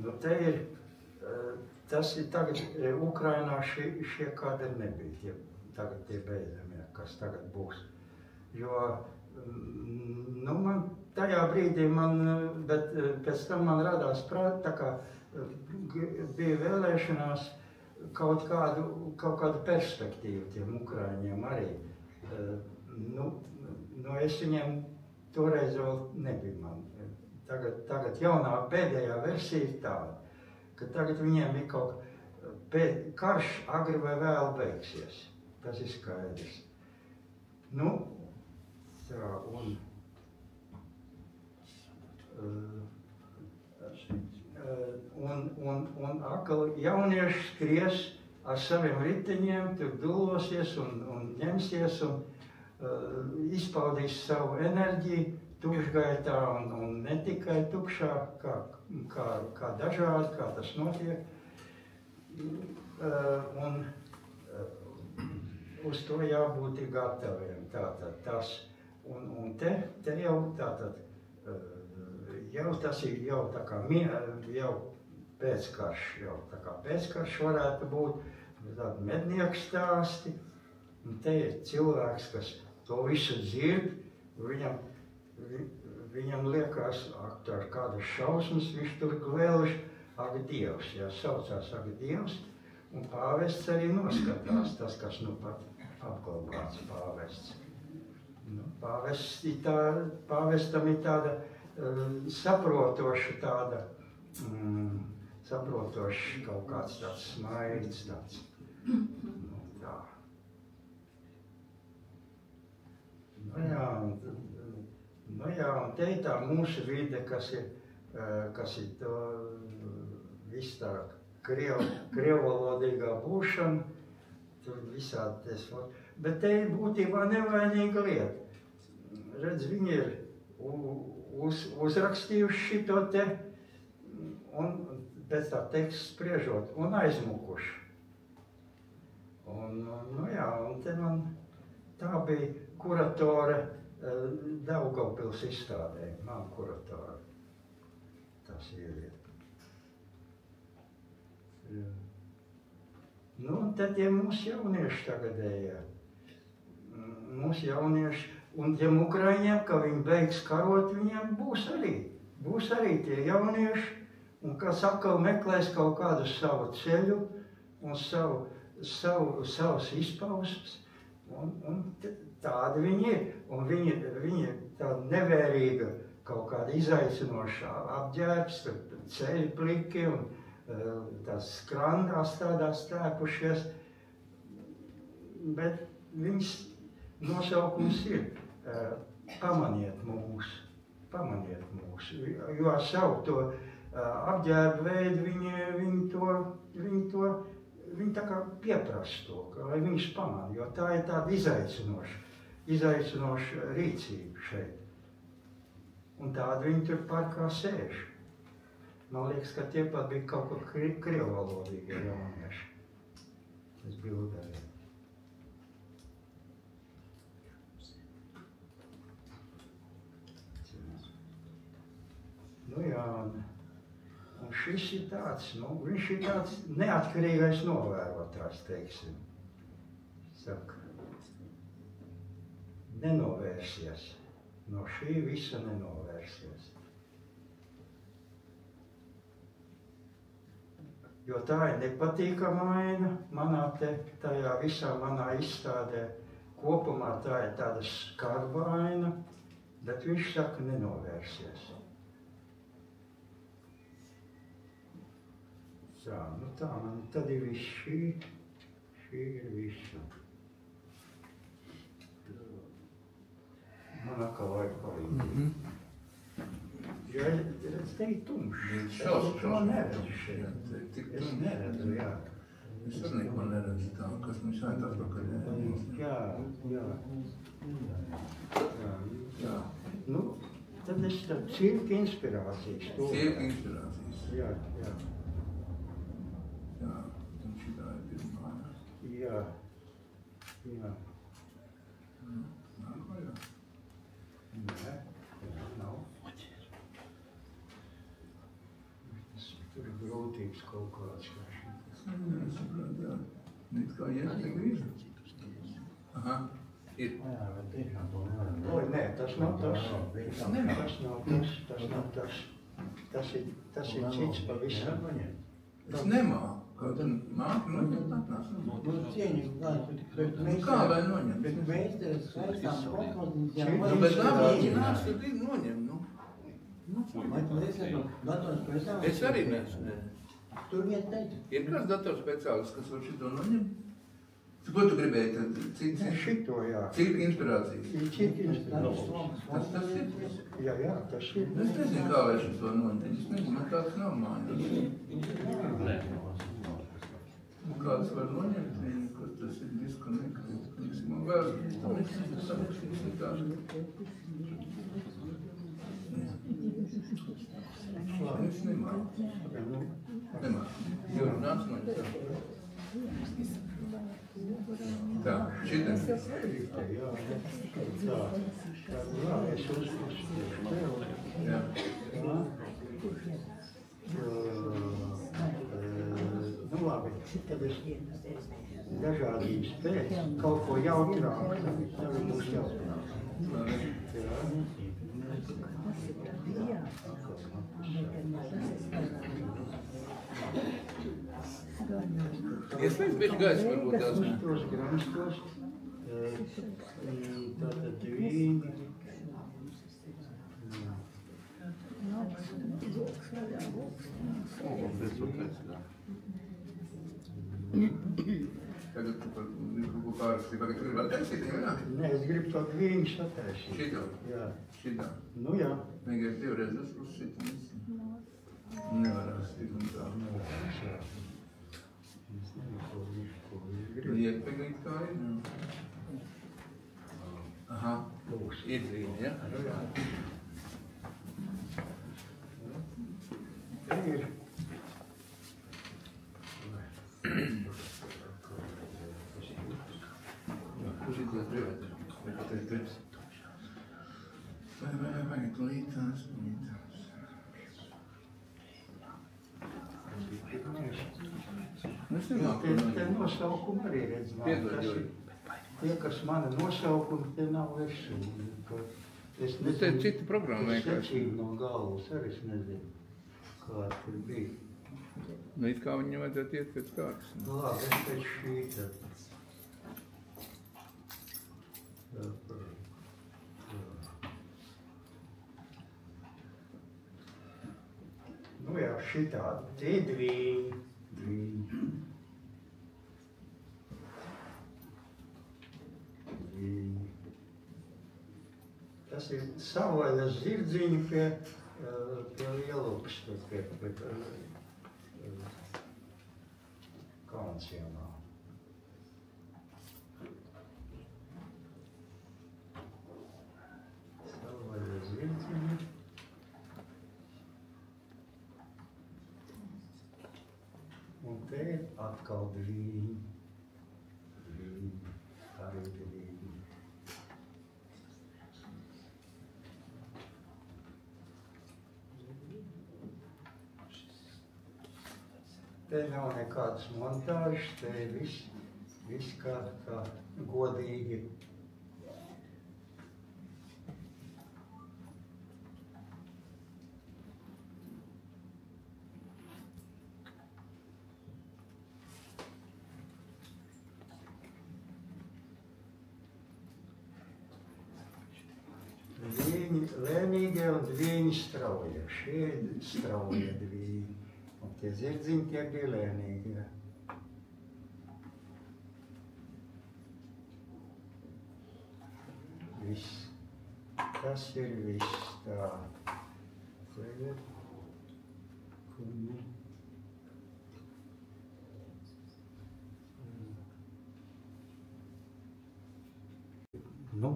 [SPEAKER 4] Nu, te ir, tas ir tagad, Ukrainā šie kadri nebija, tagad tie beidzamie, kas tagad būs. Jo, nu, tajā brīdī bet pēc tam man radās prāt, tā kā bija vēlēšanās kaut kādu perspektīvu tiem Ukraiņiem arī. Nu, es viņiem toreiz vēl nebija man. Tagad jaunā pēdējā versija ir tāda, ka tagad viņiem ir karš agri vai vēl beigsies. Tas ir skaidrs. Nu, tā, un atkal jaunieši skries ar saviem riteņiem, tur dulosies un ņemsies un izpaudīs savu enerģiju tukšgaitā un ne tikai tukšā, kā dažādi, kā tas notiek. Un uz to jābūt gataviem. Tātad tas, un te jau tātad, jau tas ir jau tā kā jau pēckarš, pēckarš varētu būt tādi mednieku stāsti, un te ir cilvēks, kas to visu dzird, viņam liekas, ar kādas šausmas viņš tur gvēluši, ak Dievs, jā, saucās ak Dievs, un pāvests arī noskatās, tas, kas nu pat apglabāts pāvests. Nu, pāvestam ir tāda saprotošs kaut kāds tāds smaids, tāds, nu, tā. Nu jā, un te ir tā mūsu vide, kas ir to viss tā krievvalodīgā būšana, tur visādi tas, bet te ir būtībā nevainīga lieta. Redz, viņi ir uzrakstījuši šito te, un pēc tā teksta spriežot, un aizmukuši. Nu jā, un te man tā bija kuratore Daugavpils izstādē, man kuratore. Tā sieviete. Nu, un tad tie mūsu jaunieši tagadējā. Mūsu jaunieši, un tiem ukraiņiem, ka viņi beigs karot, viņiem būs arī tie jaunieši, un kas atkal meklēs kaut kādu savu ceļu un savas izpausmes, un tādi viņi ir. Un viņi tāda nevērīga, kaut kāda izaicinošā apģērbs, ceļi pliki un tās skrandās tādās tēpušies, bet viņas nosaukums ir pamaniet mūs, jo ar savu to apģērbu veidu viņi tā kā pieprasa to, lai viņus pamana, jo tā ir tāda izaicinoša rīcība šeit. Un tādi viņi tur parkā sēž. Man liekas, ka tie pat bija kaut kur krievvalodīgi jaunieši. Es bildēju. Nu jā, un šis ir tāds, viņš ir tāds neatkarīgais novērotājs, teiksim. Saka, nenovērsies. No šī visa nenovērsies. Jo tā ir nepatīkama aina tajā visā manā izstādē. Kopumā tā ir tāda skarba aina, bet viņš saka nenovērsies. Tā, nu tā, man tad ir viss šī ir visa. Man atkal vajag palīdzību. Jo es te ir tumšs. Es to neredzu šeit. Es neredzu, jā.
[SPEAKER 2] Es arī neko neredzu tā, kas mums šeit atpakaļ.
[SPEAKER 4] Jā. Nu, tad es tad cirka inspirācijas.
[SPEAKER 2] Cirka inspirācijas.
[SPEAKER 4] Jā.
[SPEAKER 2] Jā, un šitā ir pirmā.
[SPEAKER 4] Jā.
[SPEAKER 2] Nākamajā.
[SPEAKER 4] Nē, nav. Tur ir grūtības kaut kāds.
[SPEAKER 2] Es saprotu, jā. It kā iet te grīžu. Aha, ir.
[SPEAKER 4] Oi, nē, tas nav tas. Tas ir cits pavisam.
[SPEAKER 2] Es nemāku. Kaut un māku noņemt atnāc. Kā vai noņemt?
[SPEAKER 3] Bet meisteris skaistām kompozīcijām.
[SPEAKER 2] Bet labi, nāc, tad ir noņem,
[SPEAKER 3] Vai tu esi dators speciālists?
[SPEAKER 2] Es arī neesmu.
[SPEAKER 3] Tur vieta teica.
[SPEAKER 2] Ir kāds dators speciālists, kas var šito noņemt? Ko tu gribēji tad?
[SPEAKER 4] Šito, jā.
[SPEAKER 2] Cirka inspirācijas?
[SPEAKER 4] Ir cirka inspirācijas.
[SPEAKER 2] Tas ir?
[SPEAKER 4] Jā, tas ir.
[SPEAKER 2] Es nezinu, kā lai šito noņemt. Es nezinu, man tāds nav mājās. Kāds var noņemt viņu, ka tas ir diskonekts. Man vairs tam es tā. Es nemāku. Jo, nāc noņemt. Tā, šitam.
[SPEAKER 4] Jā, es uzspiešu tev.
[SPEAKER 2] Jā.
[SPEAKER 4] Nu labi, tad es dažādības pēc kaut ko jautrāk, tad būs jautrāk.
[SPEAKER 2] Ieslēdz bišķi gaisa, varbūt tās.
[SPEAKER 4] Tos granstos, tātad vīni.
[SPEAKER 2] Tagad tu par mikrobu pārstību, tagad tu gribētu taisīt, jā?
[SPEAKER 4] Nē, es gribu to vīņu sataisīt.
[SPEAKER 2] Šitā?
[SPEAKER 4] Jā.
[SPEAKER 2] Šitā?
[SPEAKER 4] Nu jā.
[SPEAKER 2] Vienkārši divreiz uzsit un viss. Nevarās tik un tā.
[SPEAKER 4] Nevarās, jā. Es nezinu, ko viņš grib.
[SPEAKER 2] Iepegīt kā ir? Aha.
[SPEAKER 4] Būs.
[SPEAKER 2] Iedzīni, ja?
[SPEAKER 4] Nu jā. Te ir. Es
[SPEAKER 2] Vai, klītās.
[SPEAKER 4] Te nosaukumi arī redz. Tie, kas mana nosaukumi, te nav versiju. Es
[SPEAKER 2] Nu, te ir cita programma vienkārši.
[SPEAKER 4] Secīgi no galvas, arī es nezinu, kā tur bija.
[SPEAKER 2] Nu, it kā viņam vajadzētu iet pēc kārtas.
[SPEAKER 4] Nu, labi, es pēc šī tad. Nu jā, šitā, te dvīņi. Tas ir savvaļas zirdziņi pie Lielupas, pie Kalnciemā. Savvaļas zirdziņi. Un te atkal dvīņi. Arī dvīņi. Te nav nekādas montāžas, te viss kā godīgi. Lēnīgie un dvīņi straujie. Šie straujie dvīņi. Un tie zirdziņi tie bija lēnīgie. Viss. Tas ir viss tā. Tagad. Nu,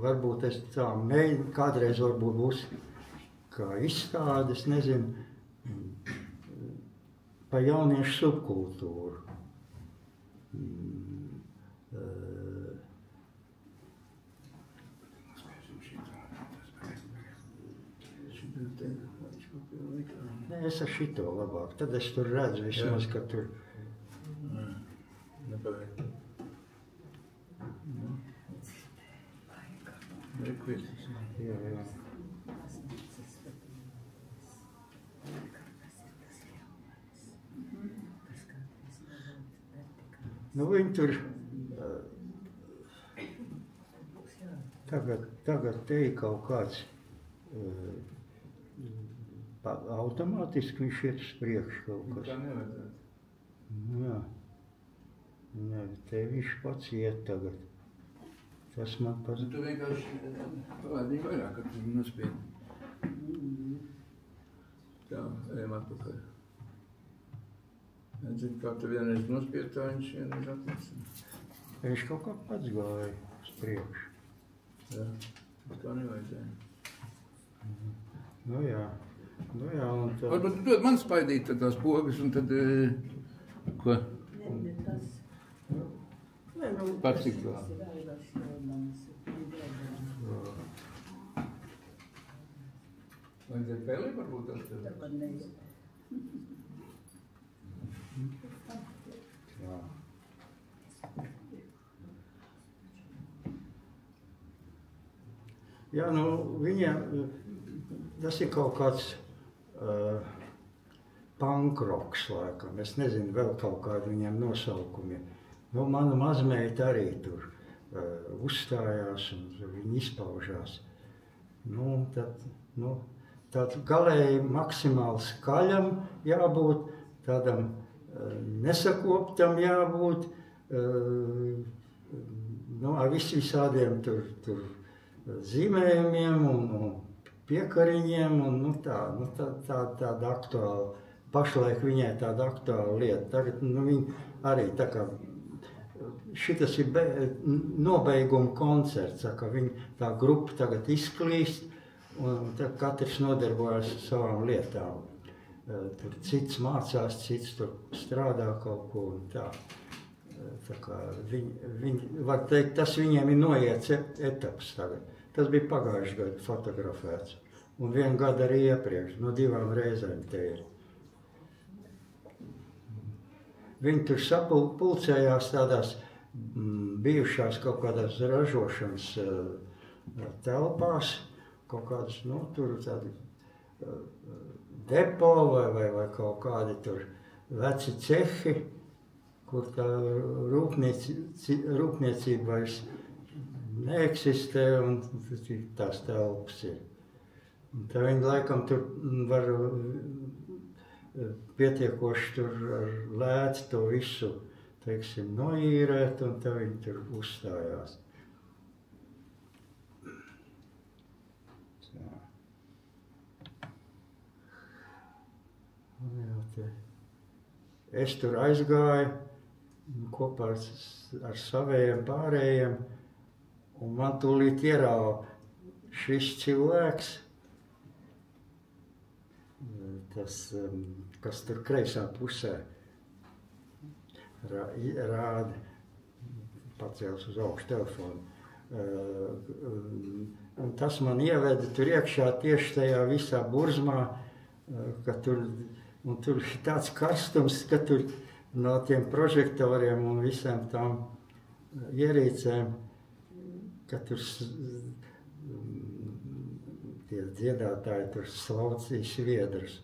[SPEAKER 4] varbūt es tā mēģinu, kādreiz varbūt būs kā izstāde, es nezinu, pa jauniešu subkultūru. Nē, es ar šito labāk, tad es tur redzu vismaz, ka tur... Jā. Nu, viņi tur tagad te ir kaut kāds automātiski viņš iet uz priekšu kaut kas.
[SPEAKER 2] Tā nevajadzētu.
[SPEAKER 4] Jā. Nē, te viņš pats iet tagad. Tas man pat...
[SPEAKER 2] Tu vienkārši palaidīji vairāk, kad tu nospiedi. Tā, ejam atpakaļ. Zini, kā tu vienreiz nospiedi, tā viņš vienreiz atnesa.
[SPEAKER 4] Viņš kaut kā pats gāja uz priekšu.
[SPEAKER 2] Jā, tā nevajadzēja.
[SPEAKER 4] Nu jā, un tā...
[SPEAKER 2] Varbūt tu dod man spaidīt tās pogas un tad... Ko? Pats tik vēl. Vajadzētu pēlī varbūt tas tev?
[SPEAKER 4] Jā. Jā, nu, viņiem, tas ir kaut kāds punkroks laikam. Es nezinu, vēl kaut kādu viņiem nosaukumiem. Nu, mana mazmeita arī tur uzstājās un viņi izpaužās. Nu, tad galēji maksimāli skaļam jābūt, tādam nesakoptam jābūt, nu, ar visādiem tur zīmējumiem un piekariņiem un nu, tāda aktuāla, pašlaik viņai tāda aktuāla lieta. Tagad nu, viņi arī tā kā, šitas ir nobeiguma koncerts, ka tā grupa tagad izklīst un tad katrs nodarbojas ar savām lietām. Tur cits mācās, cits tur strādā kaut ko un tā. Tā kā viņi var teikt, tas viņiem ir noiets etaps tagad. tas bija pagājuši gadu fotografēts. Un 1 gadu arī iepriekš, no 2 reizēm te ir. Viņi tur sapulcējās tādās bijušās kaut kādās ražošanas telpās, kaut kādas, nu, tur tādi depo vai kaut kādi tur veci cehi, kur tā rūpniecība vairs neeksistē un tās telpas ir. Un tā viņi laikam tur var pietiekoši tur ar lēti to visu, teiksim, noīrēt, un tā viņi tur uzstājās. Es tur aizgāju kopā ar saviem pārējiem, un man tūlīt ierāva šis cilvēks, tas, kas tur kreisā pusē rāda, pacēls uz augšu telefonu. Un tas man ieveda tur iekšā tieši tajā visā burzmā, ka tur ir tāds karstums, ka tur no tiem prožektoriem un visām tām ierīcēm, ka tur tie dziedātāji tur slaucīja sviedrus.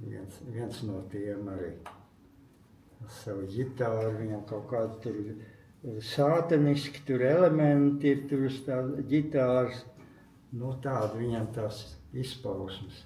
[SPEAKER 4] Viens no tiem arī savu ģitāru, viņam kaut kādi tur sātaniski tur elementi ir tur uz tā ģitāras. Nu, tāda viņam tās izpausmes.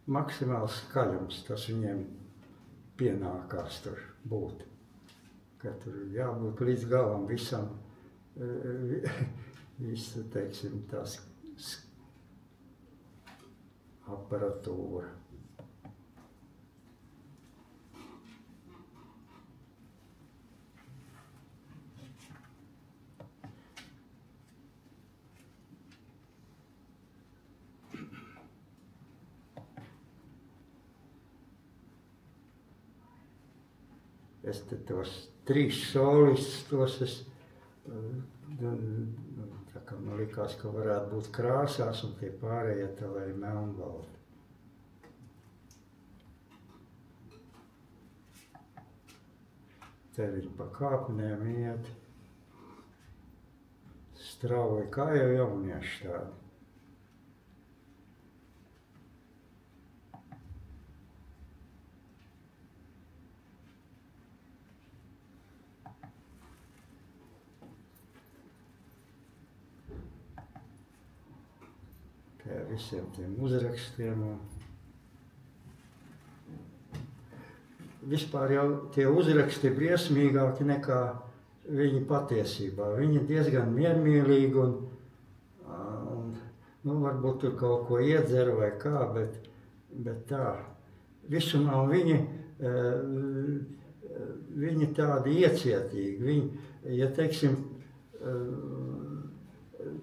[SPEAKER 4] Maksimāls skaļums, tas viņiem pienākās tur būt. Ka tur jābūt līdz galam visam, visu, teiksim, tās aparatūra. Es te tos 3 solistus, tā kā man likās, ka varētu būt krāsās, un tie pārējie tā vai melnbalti. Te viņi pa kāpnēm iet, strauji kā jau jaunieši tādi. Visiem tiem uzrakstiem. Vispār jau tie uzraksti ir briesmīgāki nekā viņi patiesībā. Viņi ir diezgan miermīlīgi un nu, varbūt tur kaut ko iedzer vai kā, bet tā. Visumā viņi tādi iecietīgi. Viņi, ja teiksim,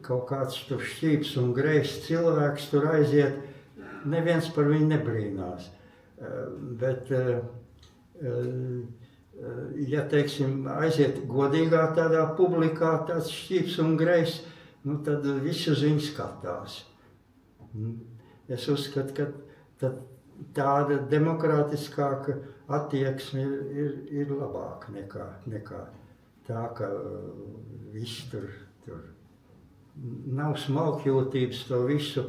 [SPEAKER 4] kaut kāds tur šķīps un grejs cilvēks tur aiziet, neviens par viņu nebrīnās. Bet, ja, teiksim, aiziet godīgā tādā publikā tāds šķīps un grejs, nu, tad visi uz viņu skatās. Es uzskatu, ka tāda demokrātiskāka attieksme ir labāka nekā tā, ka viss tur nav smalkjūtības to visu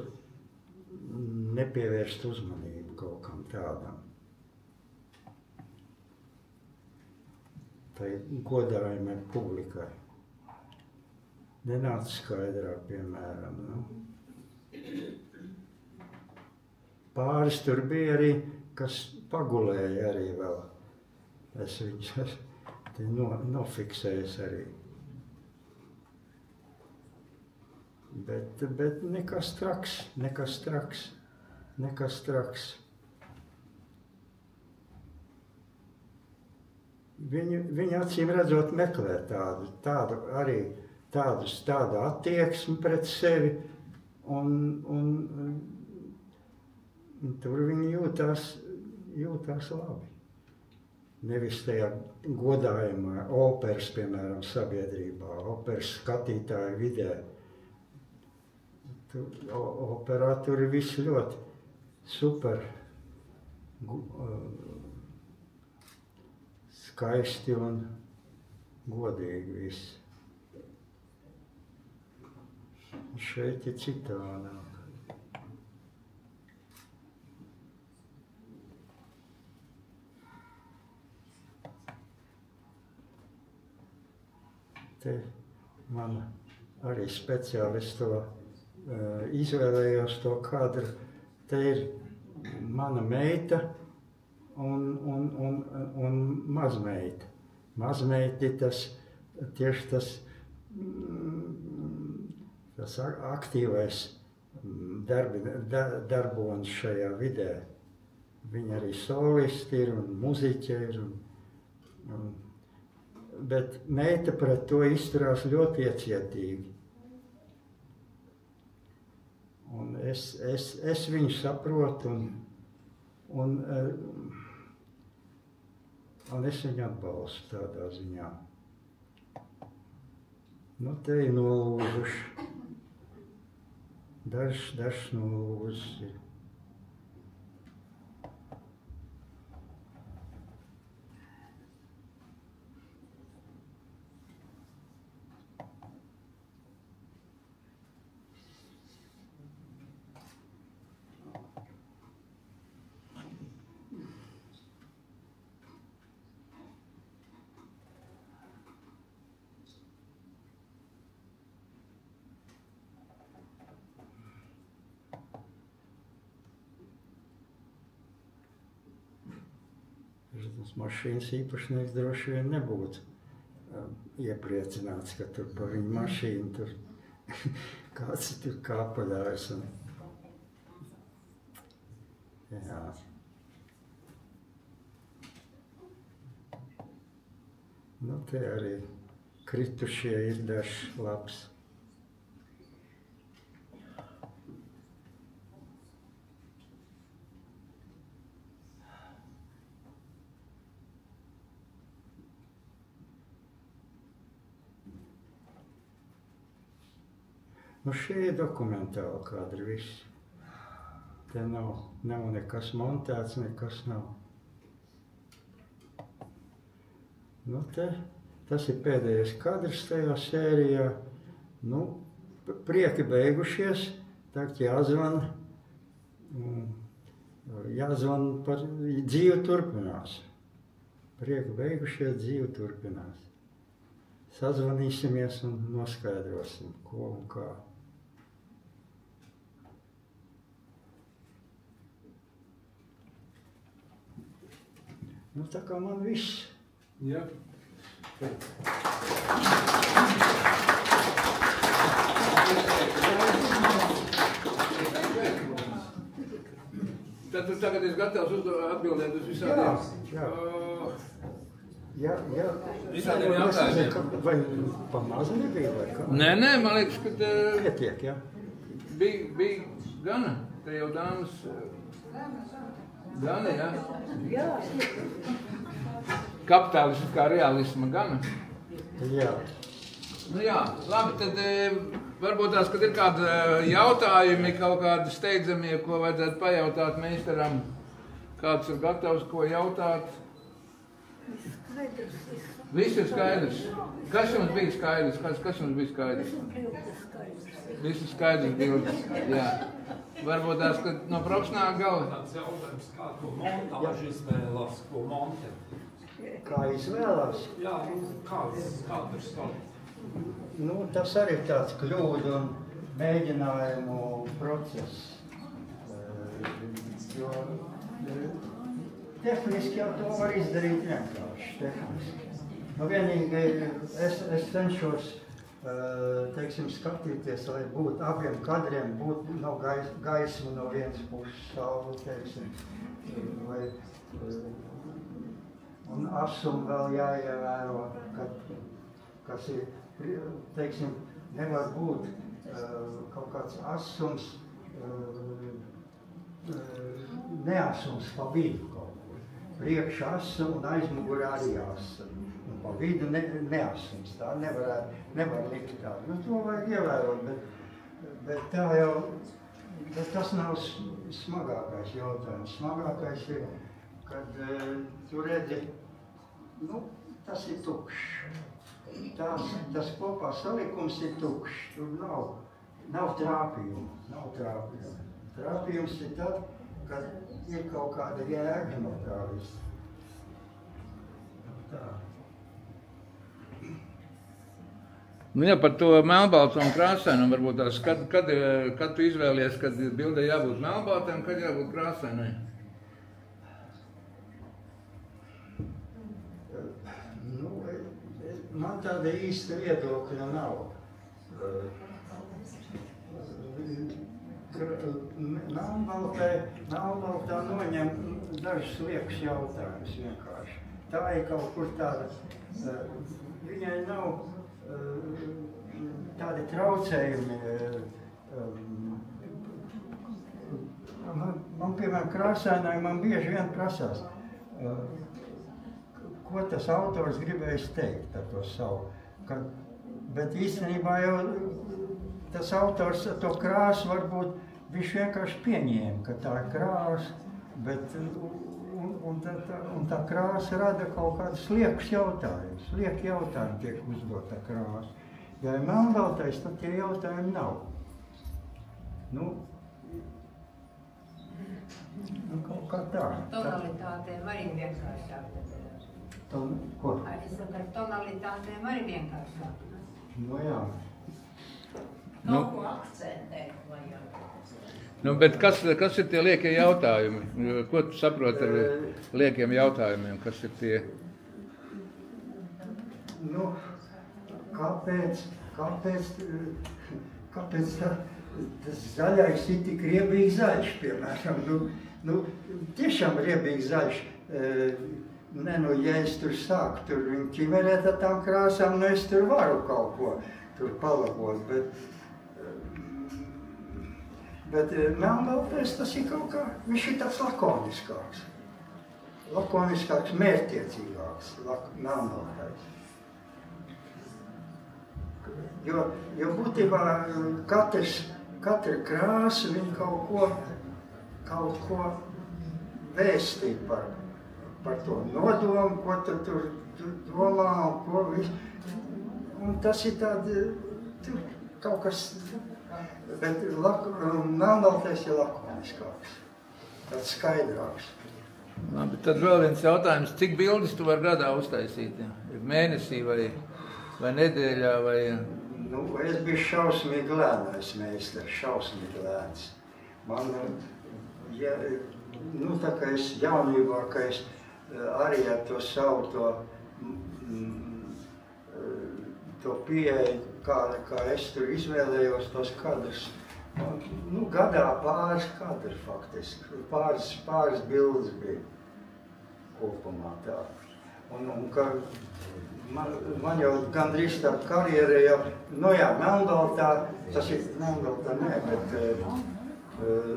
[SPEAKER 4] nepievērst uzmanību kaut kam tādam. Tai godājumai publikai. Nenāca skaidrāk, piemēram, nu. pāris tur bija arī, kas pagulēja arī vēl. Es viņus nofiksējis arī. Bet nekas traks. Viņi acīm redzot meklē tādu attieksmi pret sevi, un tur viņi jūtās labi. Nevis tajā godājumā operas, piemēram, sabiedrībā, operas skatītāju vidē. Operā tur ir viss ļoti super, skaisti un godīgi viss. Šeit ir citādāk. Te man arī speciālisti to izvēlējos to kadru. Te ir mana meita un mazmeita. Mazmeita ir tieši tas aktīvais darbonis šajā vidē. Viņa arī solisti ir un muziķi ir. Bet meita pret to izturās ļoti iecietīgi. Un es viņu saprotu un es viņu atbalstu tādā ziņā. Nu, te ir nolūžuši. Dažs nolūžus ir. Tas mašīnas īpašnieks droši vien nebūtu iepriecināts, ka tur pa viņu mašīnu tur kāds tur kāpaļājas. Jā. Nu, te arī kritušie ir dažs labs. Nu, šie ir dokumentāli kadri visi. Te nav nekas montēts, nekas nav. Nu, tas ir pēdējais kadrs tajā sērijā. Nu, prieki beigušies, tagad jāzvan par dzīve turpinās. Prieki beigušies, dzīve turpinās. Sazvanīsimies un noskaidrosim, ko un kā. Nu, tā kā man viss.
[SPEAKER 2] Jā. Tad tu tagad esi gatavs atbildēt uz visādiem?
[SPEAKER 4] Jā.
[SPEAKER 2] Visādiem jautājumiem.
[SPEAKER 4] Vai pa mazu nebija vai kā?
[SPEAKER 2] Nē, man liekas, ka
[SPEAKER 4] pietiek, jā.
[SPEAKER 2] Bija gana. Te jau dāmas... Gana, jā?
[SPEAKER 5] Jā.
[SPEAKER 2] Kapitālismu kā realisma gana.
[SPEAKER 4] Jā.
[SPEAKER 2] Nu jā, labi, tad varbūt tās, kad ir kādi jautājumi, kaut kādi steidzamie, ko vajadzētu pajautāt meistaram, kāds ir gatavs, ko jautāt. Viss ir skaidrs. Kas jums bija skaidrs? Kas jums bija skaidrs? Viss ir skaidrs bildes, jā. Varbūt tās, ka no profesionāla galva.
[SPEAKER 6] Tāds jautājums, kā to montāžu izvēlās, ko montēt?
[SPEAKER 4] Kā izvēlās?
[SPEAKER 6] Jā, kāds katrs tāds?
[SPEAKER 4] Nu, tas arī tāds kļūdu un mēģinājumu process. Jo tehniski jau to var izdarīt vienkārši, tehniski. Nu, vienīgi es cenšos, teiksim, skatīties, lai būtu abiem kadriem, būtu no gaisma no vienas puses saule, teiksim, vai, un asum vēl jāievēro, kas ir, teiksim, nevar būt kaut kāds asums, neasums pa vidu kaut kur. Priekš asa un aizmugurē arī asa. Un pa vidu neasums. Tā nevar likt tā. Nu, to vajag ievērot, bet tā jau, bet tas nav smagākais jautājums. Smagākais ir, kad tu redzi, nu, tas ir tukšs. Tas kopā salikums ir tukšs. Tur nav trāpījumu. Trāpījums ir tad, kad ir kaut kāda jēga no tā viss. Tā.
[SPEAKER 2] Nu jā, par to melnbaltu un krāsainu varbūt tās, kad tu izvēlies, kad bildē jābūt melnbaltai un kad jābūt krāsainai?
[SPEAKER 4] Nu, man tāda īsta viedokļa nav. Melnbaltā noņem dažus liekus jautājumus vienkārši. Tā ir kaut kur tāda, viņai nav tādi traucējumi. Man piemēram, krāsainai man bieži vien prasās, ko tas autors gribējis teikt ar to savu. Bet īstenībā jau tas autors to krāsu varbūt viņš vienkārši pieņēma, ka tā ir krāsa, bet un tā krāsa rada kaut kādus liekus jautājumus. Lieki jautājumi tiek uzdot tā krāsa. Ja ir melnbaltais, tad tie jautājumi nav. Nu, kaut kā tā.
[SPEAKER 5] Tonalitātēm arī vienkāršāk.
[SPEAKER 4] Ko?
[SPEAKER 5] Es saku, ar tonalitātēm arī vienkāršāk.
[SPEAKER 4] Nu jā.
[SPEAKER 5] Kaut ko akcentēt vajag.
[SPEAKER 2] Nu, bet kas ir tie liekie jautājumi? Ko tu saproti ar liekiem jautājumiem? Kas ir tie?
[SPEAKER 4] Nu, kāpēc tas zaļais ir tik riebīgi zaļš, piemēram? Nu, tiešām riebīgi zaļš. Ja es tur sāku tur viņu ķimerēt ar tām krāsām, nu es tur varu kaut ko tur palabot, bet melnbaltais tas ir kaut kā, viņš ir tāds lakoniskāks. Lakoniskāks, mērķtiecīgāks, melnbaltais. Jo būtībā katra krāsa viņa kaut ko vēstī par to nodomu, ko tu tur domā un ko viss. Un tas ir tādi, tur kaut kas, bet melnbaltais ir lakoniskāks, tāds skaidrāks.
[SPEAKER 2] Labi, tad vēl viens jautājums, cik bildes tu vari gadā uztaisīt? Ja? Mēnesī vai nedēļā vai...
[SPEAKER 4] Nu, es biju šausmīgi lēnais meistars, šausmīgi lēns. Man, nu tā kā es jaunībā, ka es arī ar to savu to pieeju, kā es tur izvēlējos tos kadrus. Nu, gadā pāris kadri faktiski, pāris bildes bija kopumā tā. Un ka man jau gandrīz tā karjera jau, nu jā, melnbaltā, tas ir melnbaltā nē, bet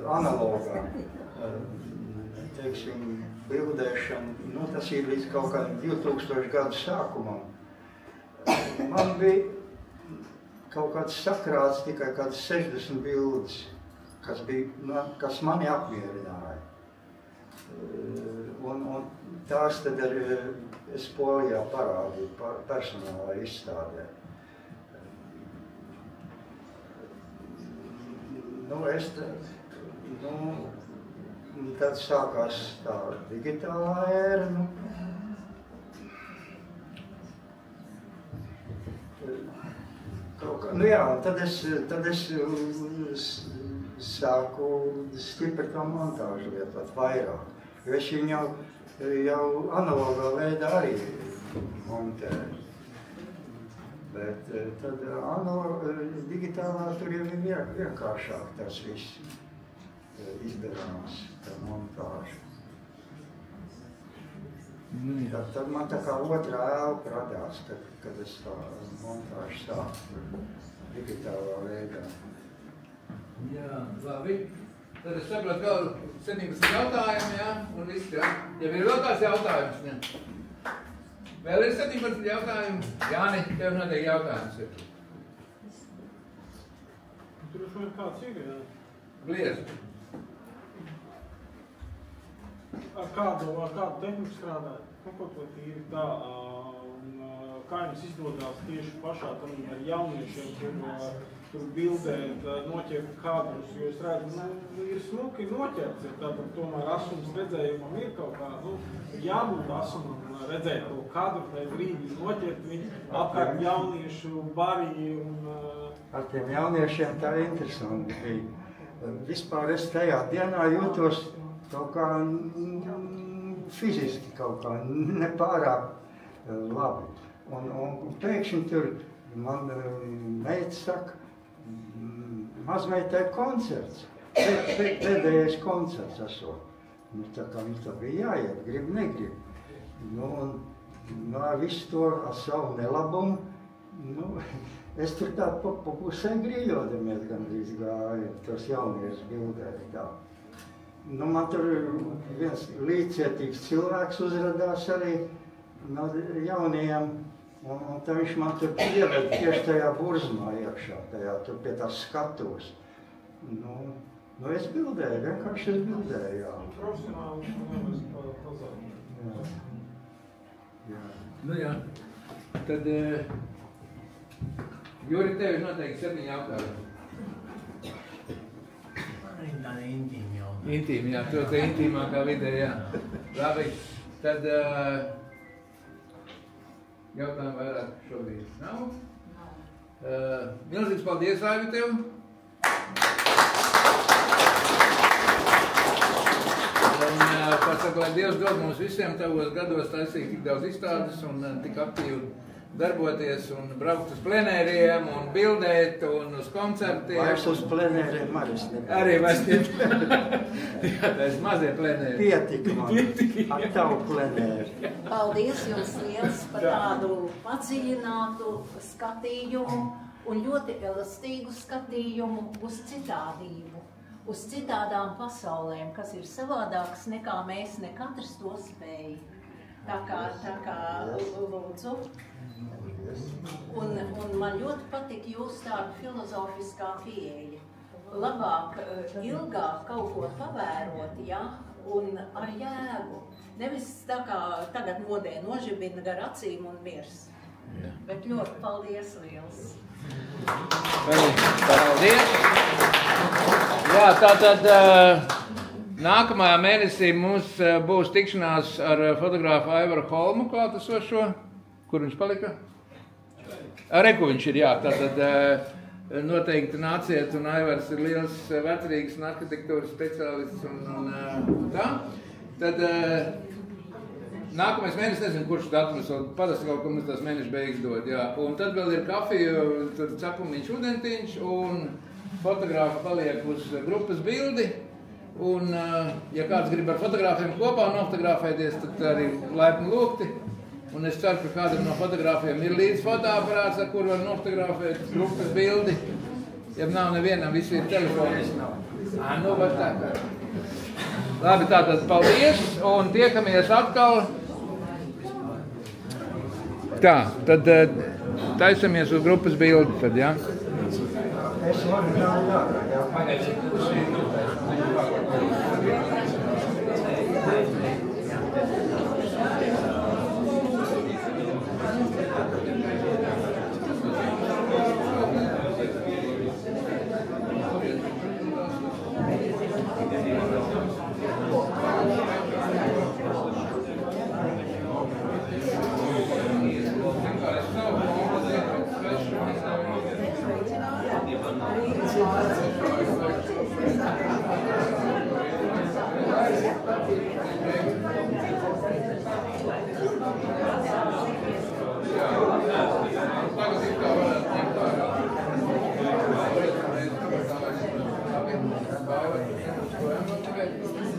[SPEAKER 4] analogā, teiksim, bildēšana, nu tas ir līdz kaut kādam 2000 gadu sākumam. Man bija kaut kāds sakrāts tikai kāds 60 bildes, kas mani apmierināja. Un tās tad es Polijā parādīju personālā izstādē. Tad sākās tā digitālā ēra. Nu jā, tad es sāku stipri to montāžu lietot vairāk. Jo es viņu jau analogā veidā arī montēju. Bet tad digitālā tur jau ir vienkāršāk tas viss izdarāms, tā montāža. Tad man tā kā otrā elpa radās, kad es tā montāžu sāku digitālā veidā.
[SPEAKER 2] Jā, labi. Tad es saprotu, ka 17 jautājumi, jā, un viss, jā. Ja ir vēl kāds jautājums, jā. Vēl ir 17 jautājumi. Jāni, tev noteikti jautājums ir.
[SPEAKER 7] Tur šodien kāds ir, jā?
[SPEAKER 2] Bliez.
[SPEAKER 7] Ar kādu tehniku strādāt? Kaut ko tīri tā, kā jums izdodās tieši pašā ar jauniešiem, tur bildēt, noķert kadrus, jo es redzu, ir smuki noķerts, tātad tomēr asums redzējumam ir kaut kā, jābūt asumam redzēt to kadru, tai brīdī noķert viņu, apkārt jauniešu barī un...
[SPEAKER 4] Ar tiem jauniešiem tā interesanti bija. Vispār es tajā dienā jūtos kaut kā fiziski kaut kā nepārāk labi. Un pēkšņi tur man meita saka, mazmeitai koncerts, pēdējais koncerts esot. Tā kā mums tā bija jāiet, grib, negrib. Ar visu to ar savu nelabumu, es tur tā pa pusē grīļodamies gandrīz gāju, tos jauniešus bildēju tā. Man tur viens līdzcietīgs cilvēks uzradās arī no jaunajiem, un tā viņš man tur pieved tieši tajā burzmā iekšā, tur pie tās skatuves. Es bildēju, vienkārši es bildēju, jā.
[SPEAKER 7] Profesionāli nevar pazāt.
[SPEAKER 2] Jā. Tad, Juri, tev ir noteikti 7 jautājumi.
[SPEAKER 3] Tāda intīma jautājuma.
[SPEAKER 2] Intīma, jā, to te intīmākā vidē, jā. Labi, tad jautājumu vairāk šobrīd nav. Milzīgs paldies, Aivi, tev! Un, pasaka, lai Dievs dod mums visiem tavos gados taisīt tik daudz izstādes un tik aktīvi darboties un braukt uz plenēriem un bildēt un uz koncertiem.
[SPEAKER 4] Vairs uz plenēriem
[SPEAKER 2] arī vairs Jā, tas mazie plenēri.
[SPEAKER 4] Pietika man ar tavu plenēri.
[SPEAKER 8] Paldies jums liels par tādu padziļinātu skatījumu un ļoti elastīgu skatījumu uz citādību, uz citādām pasaulēm, kas ir savādākas nekā mēs, ne katrs to spēj. Tā kā lūdzu. Un man ļoti patika jūsu tāda filozofiskā pieeja. Labāk, ilgāk kaut ko pavērot, ja, un ar jēgu. Nevis tā kā tagad modē nožibina gar acīm un mirs. Bet ļoti paldies liels.
[SPEAKER 2] Paldies! Jā, tātad nākamajā mēnesī mums būs tikšanās ar fotogrāfu Aivaru Holmu klātesošo. Kur viņš palika? Reku viņš ir, jā. Tātad noteikti nāciet, un Aivars ir liels vecrīgs un arhitektūras speciālists un tā. Tad nākamais mēnesis, nezinu, kurš datums, parasti kaut ko mums tās mēneša beigas dod, jā. Un tad vēl ir kafija, tur cepumiņš, ūdentiņš, un fotogrāfa paliek uz grupas bildi. Un, ja kāds grib ar fotogrāfiem kopā nofotografēties, tad arī laipni lūgti. Un es ceru, ka kādam no fotogrāfiem ir līdz fotoaparāts, ar kur var nofotografēt grupas bildi. Ja nav nevienam, visi ir telefoni. Var tā. Labi, tātad paldies un tiekamies atkal. Tā, tad taisamies uz grupas bildi, tad, jā.
[SPEAKER 4] Es varu
[SPEAKER 8] Thank you.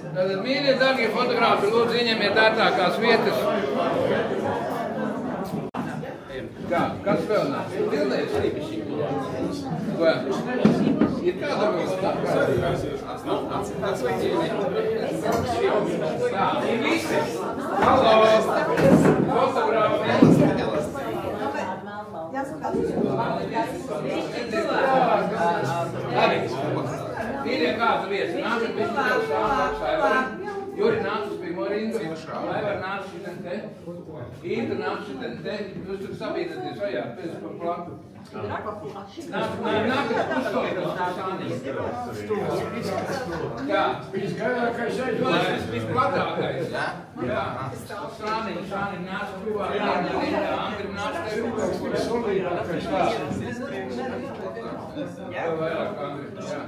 [SPEAKER 2] Tātad, mīļie, darbie fotogrāfi, lūdzu, ieņemiet ērtākās vietas. Kā? Kas vēl nāk? Bildēs? Vai? Ir kāda vēl tā? Tā, ir visi. Halo! Fotogrāfi! Labi. Mīļie, kāda vieta? Nākat visu tev sākt. Juri nāc uz pirmo rindu. Laivar nāc šitien te. Īta nāc šitien te. Jūs tur sabīdaties vajā pēc par plaku. Nākat uzstāvītas šānī. Jā. Visgaļākais aizvārds. Visplatākais. Jā. Šānī nāc tuvāk. Andri nāc tevi. Jā. Vairāk, Andri. Jā.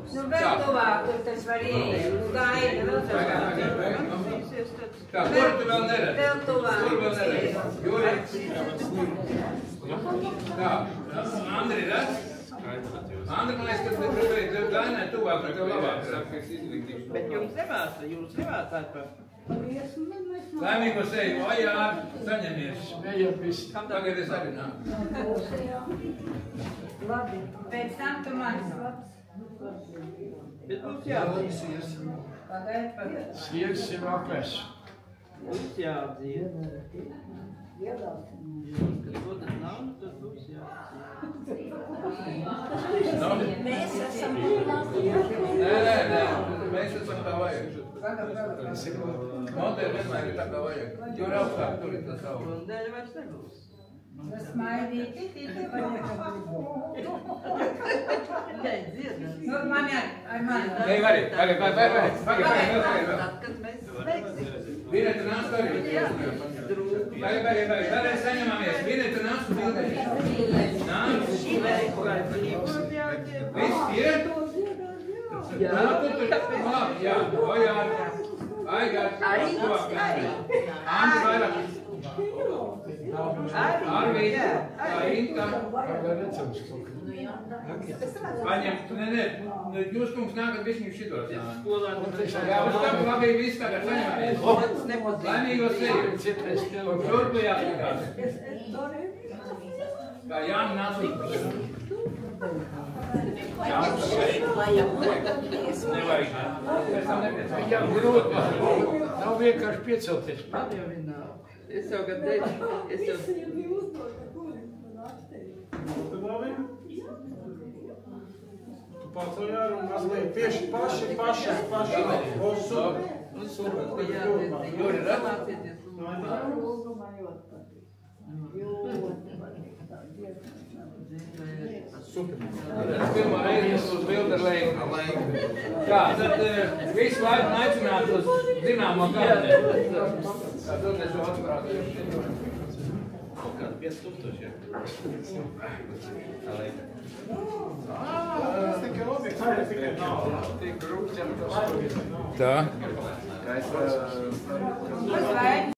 [SPEAKER 5] Nu, vēl tuvāk, tur tas var ieiet. Gaida, vēl tuvāk.
[SPEAKER 2] Tā, kur tu vēl neredz?
[SPEAKER 5] Vēl tuvāk.
[SPEAKER 2] Kur vēl neredz? Juri. Tā, Andri redz? Andri, man liekas, ka tu gribēji Dainai tuvāk, un tev labāk saka, es izliktīšu.
[SPEAKER 9] Bet jūs nevācāt par...
[SPEAKER 2] Laimīgo seju, ojā, saņemies. Tagad es arī nāku.
[SPEAKER 5] Labi. Pēc tam tu mani.
[SPEAKER 9] Bet mums jāatzīst.
[SPEAKER 5] Pagaid.
[SPEAKER 3] Siegs ir apēs.
[SPEAKER 9] Mums jāatzīst. Kad dodas nav, tad mums jāatzīst.
[SPEAKER 8] Mēs esam
[SPEAKER 2] Nē, mēs esam tā vajag. Modēļ vienmēr ir tā kā vajag. Jo augstāk tur ir tas savu.
[SPEAKER 9] Dēļ vairs nebūs.
[SPEAKER 5] Smaidīti, tīti vajag.
[SPEAKER 9] Tikai dziedāt.
[SPEAKER 5] Nu, mani ar mani.
[SPEAKER 2] Nē, vari. Pagaid.
[SPEAKER 9] Tad, kad mēs veiksim.
[SPEAKER 2] Vīrēta nāc arī. Pagaid. Vēlreiz saņemamies. Vīrēta nāc un bildēs. Nāc. Viss ir? Jā. Jā. Ojā. Aigāt. Andri vairāk. Arvīd. Inta. Paņem. Nē. Jūs, kungs, nākat višķiņu šitos. Jā, uz tam labi viss tagad saņemamies. Laimīgo seju. Šurpu jāskatās. Kā Jāni nāc uz. Nevajag.
[SPEAKER 3] Jā, grūti. Nav vienkārši piecelties.
[SPEAKER 9] Man jau nav. Es jau gan teicu, es jau...
[SPEAKER 7] Tad labi. Tu pats to jāru un mazliet tieši paši.
[SPEAKER 2] Juri, redz? Pirmā reize uz bilderlēju. Tā, tad visu laiku aicināt uz zināmo kārtē. Tā, tad es jau atprātīju. Kāds 5000, jā. Tā.